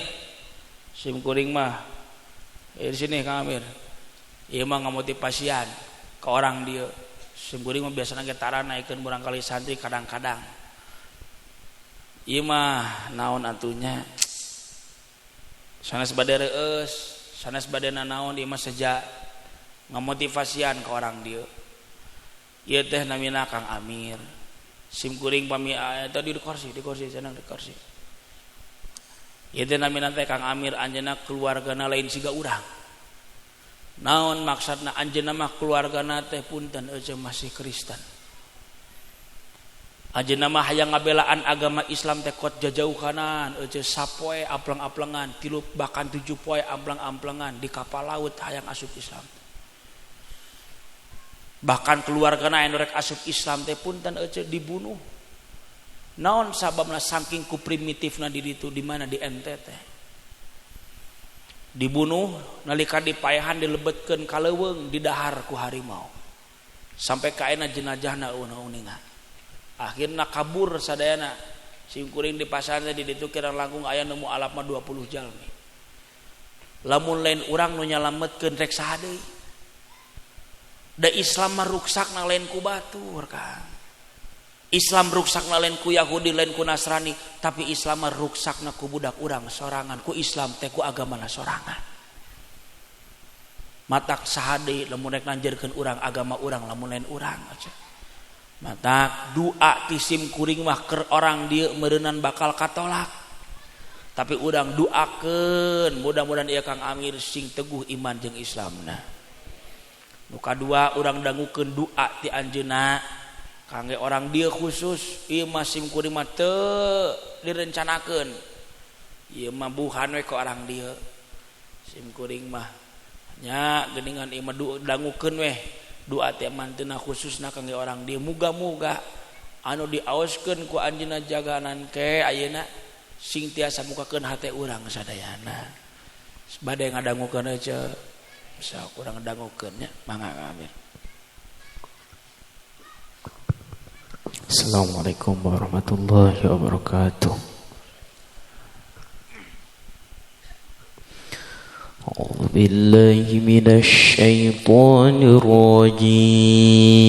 Sim kuring mah. Di sini Kang Amir. Ieu mah ngamotivasian ke orang dia. Sim kuring mah biasana ge tara naikeun barangkali santri kadang-kadang. Ieu mah naon atunya? Sanes bade reueus, sanes bade nanaon ieu mah seja ngamotivasian ke orang dieu. Ieu teh namina Kang Amir. Sim kuring pami eta di kursi cenah di kursi. Ieu teh namina teh Kang Amir anjeunna keluargana lain siga urang. Naon maksudna anjeunna mah keluargana teh punten eueuh masih Kristen. Ajeuna mah hayang ngabelaan agama Islam teh kot jajauhanan eueuh sapoe aplang-aplengan 3 bahkan 7 poe amplang-amplengan di kapal laut hayang asup Islam. Bahkan keluargana anu rek asup Islam teh punten eueuh dibunuh. Naon sababna saking ku primitifna di ditu di mana di NTT. Dibunuh nalika dipaehan dilebetkeun ka leuweung didahar ku harimau. Sampai ka ayeuna jenazahna uningan. Akhirna kabur sadayana sim kuring di pasar teh di ditu kirang langkung aya nemu alapna 20 jalmi lamun lain urang nu nyalametkeun rek saha deui. Da Islam mah ruksakna lain ku batur Kang. Islam ruksakna lain ku Yahudi lain ku Nasrani, tapi Islam mah ruksakna ku budak urang sorangan, ku Islam teh ku agamana sorangan. Matak saha deui lamun rek nanjeurkeun urang agama urang lamun lain urang aja. Matak doa ti sim kuring mah keur orang dieu meureunnan bakal katolak. Tapi urang doakeun mudah-mudahan ieu Kang Amir sing teguh iman jeung Islamna. Nu kadua urang dangukeun doa ti anjeunna kangge orang dieu khusus ieu mah sim kuring mah teu direncanakeun. Ieu mah buhan we ka orang dieu. Sim kuring mah nya geuningan ieu mah dangukeun we doa ti manteuna khususna kangge orang dieu. Muga-muga anu diaoskeun ku anjeunna jaganan ke ayeuna sing tiasa mukakeun hate urang sadayana. Bade ngadangukeun aja. Bisa urang ngadangukeun nya. Mangga Amir. Assalamualaikum warahmatullahi wabarakatuh. A'udzu billahi minasy syaithanir rajim.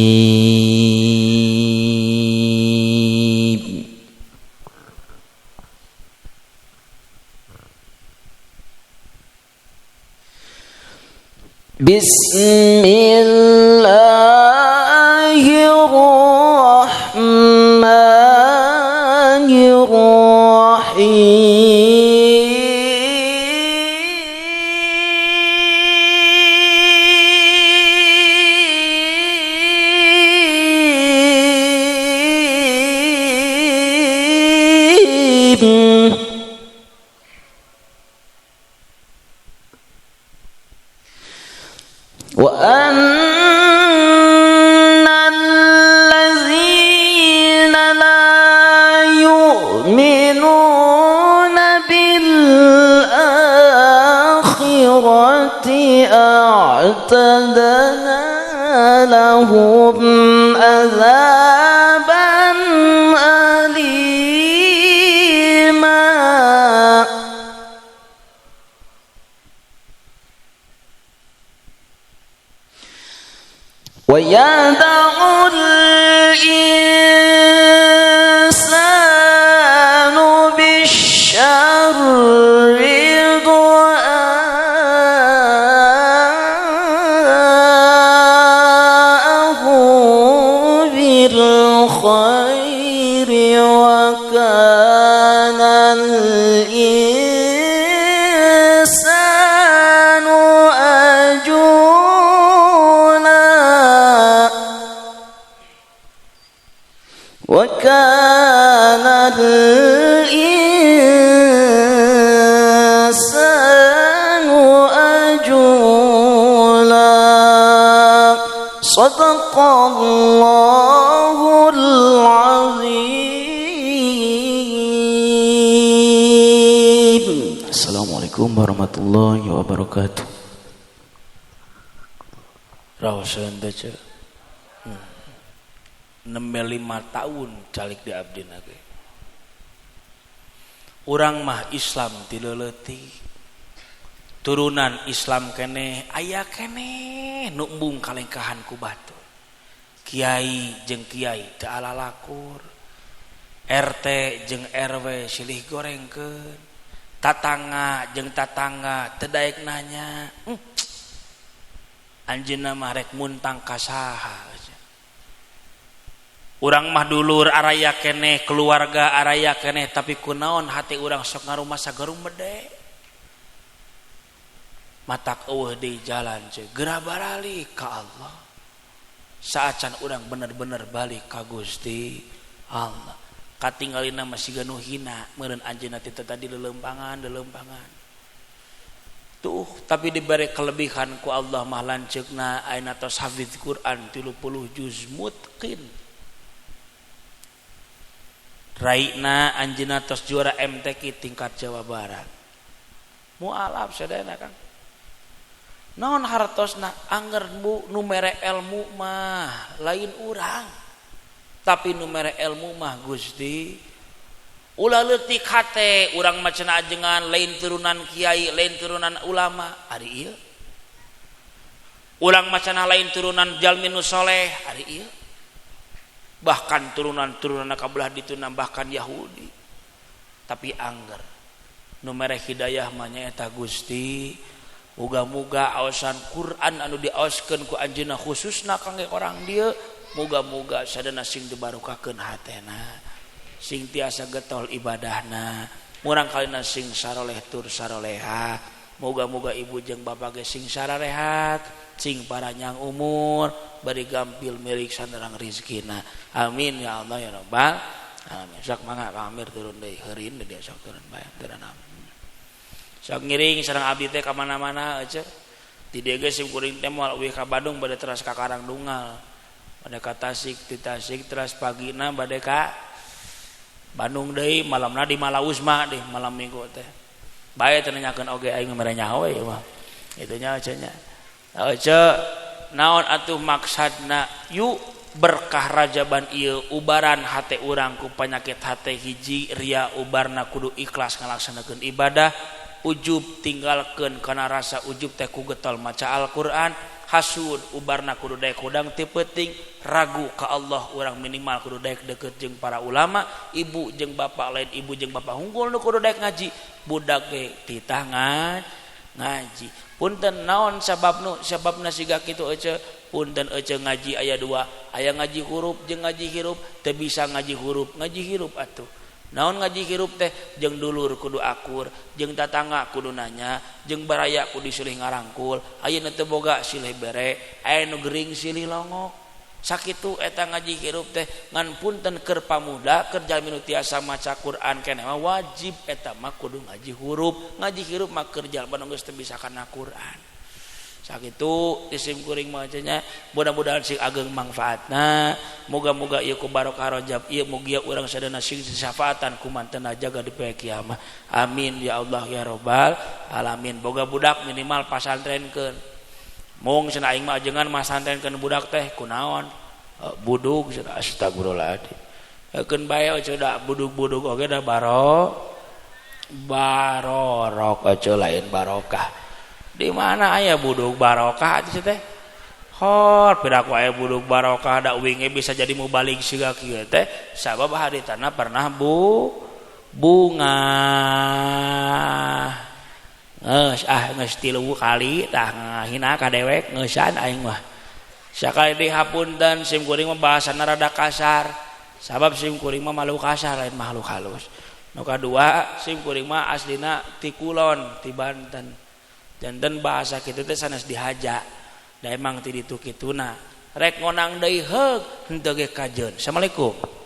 Sadaqallahul azim. Assalamualaikum warahmatullahi wabarakatuh. Raoseun teh ce. 65 tahun calik di abdina ge. Urang mah Islam ti leuleutik. Turunan Islam kene aya kene nu embung kalengkahan ku batur. Kiai jeung kiai teu alalakur. RT jeung RW silih gorengkeun. Tatangga jeung tatangga teu daek nanya. Anjeunna mah rek muntang ka saha. Urang mah dulur araya kene, keluarga araya kene, tapi kunaon hati urang sok ngarumah sagarum mede. Matak eueuh deui jalan ce, geura baralik ka Allah. Saacan urang bener-bener balik ka Gusti Allah. Katinggalina masih ganu hina, meureun anjeunna teh tadi lelempangan. Tuh, tapi diberi kelebihan ku Allah mah lanceukna ayeuna tos hafidz Quran 30 juz mutqin. Raina anjeunna tos juara MTQ tingkat Jawa Barat. Mualaf sadayana Kang. Naon hartosna angger nu mere ilmu mah lain urang. Tapi nu mere ilmu mah Gusti ulah leutik hate urang mah cenah ajengan lain turunan kiai lain turunan ulama ari ieu urang mah cenah lain turunan jalmi nu soleh ari ieu bahkan turunan-turunanna kabelah ditu nambahkan Yahudi tapi angger nu mere hidayah mah nyaeta Gusti muga-muga aosan Quran anu diaoskeun ku anjeunna khususna kangge orang dieu muga-muga sadana sing dibarokakeun hatena sing tiasa getol ibadahna murang kalina sing saroleh tur saroleha moga-moga ibu jeung bapak ge sing sararehat sing paranyang umur bari gampil milik sandarang rezekina amin ya Allah ya rabbal alamin sok mangga Kang Amir turun deui heureun dia sok turun bae turun sok ngiring sareng abdi teh ka mana-mana aja di dieu ge sim kuring teh moal uih ka Bandung bade teras ka Karangdungal bade ka Tasik ti Tasik teras pagina bade ka Bandung deui malamna di Malausma deh malam minggu teh bae teh nanyakeun oge aing mere nyaho we mah kitu nya cenah naon atuh maksadna yuk berkah rajaban ieu ubaran hate urang ku panyakit hate hiji ria ubarna kudu ikhlas ngalaksanakeun ibadah ujub tinggalkeun kana rasa ujub teh ku getol maca Al-Qur'an hasud ubarna kudu daek hudang ti penting ragu ka Allah urang minimal kudu daek deukeut jeung para ulama ibu jeung bapak lain ibu jeung bapak hunggul nu kudu daek ngaji budak ge titah ngaji punten naon sababna siga kitu ece punten ece ngaji aya dua aya ngaji huruf jeung ngaji hirup teu bisa ngaji huruf ngaji hirup atuh naon ngaji hirup teh jeung dulur kudu akur jeung tatangga kudu nanya jeung baraya kudu silih ngarangkul ayeuna teu boga silih bere aya nu gering silih longok sakitu eta ngaji hirup teh ngan punten keur pamuda keur jalmi nu tiasa maca Quran keneh mah wajib eta mah kudu ngaji huruf ngaji hirup mah keur jalma nu geus teu bisa kana Quran sakitu isim kuring mah cenah mudah-mudahan sing ageng manfaatna moga-moga ieu ku barokah Rajab ieu mugia urang sadana sing syafaatan ku mantenna jaga di poe kiamat amin ya Allah ya rabbal alamin boga budak minimal pasantrenkeun mung cenah aing mah ajengan masantrenkeun budak teh kunaon budug cenah astagfirullahaladzim keun bae coda budug-budug oge da barorok aja lain barokah di mana aya budug barokah atuh teh hor piraku aya budug barokah da uing bisa jadi mubalik siga kieu teh sabab haritana pernah bunga geus 3 kali tah ngahina ka dewek ngeusan aing mah sakali deui hapunten sim kuring mah bahasana rada kasar sabab sim kuring mah makhluk kasar lain makhluk halus nu kadua sim kuring mah aslina ti Kulon ti Banten janten bahasa kitu teh sanes dihaja da emang ti ditu kituna rek ngonang deui heug henteu ge kajeun. Assalamualaikum.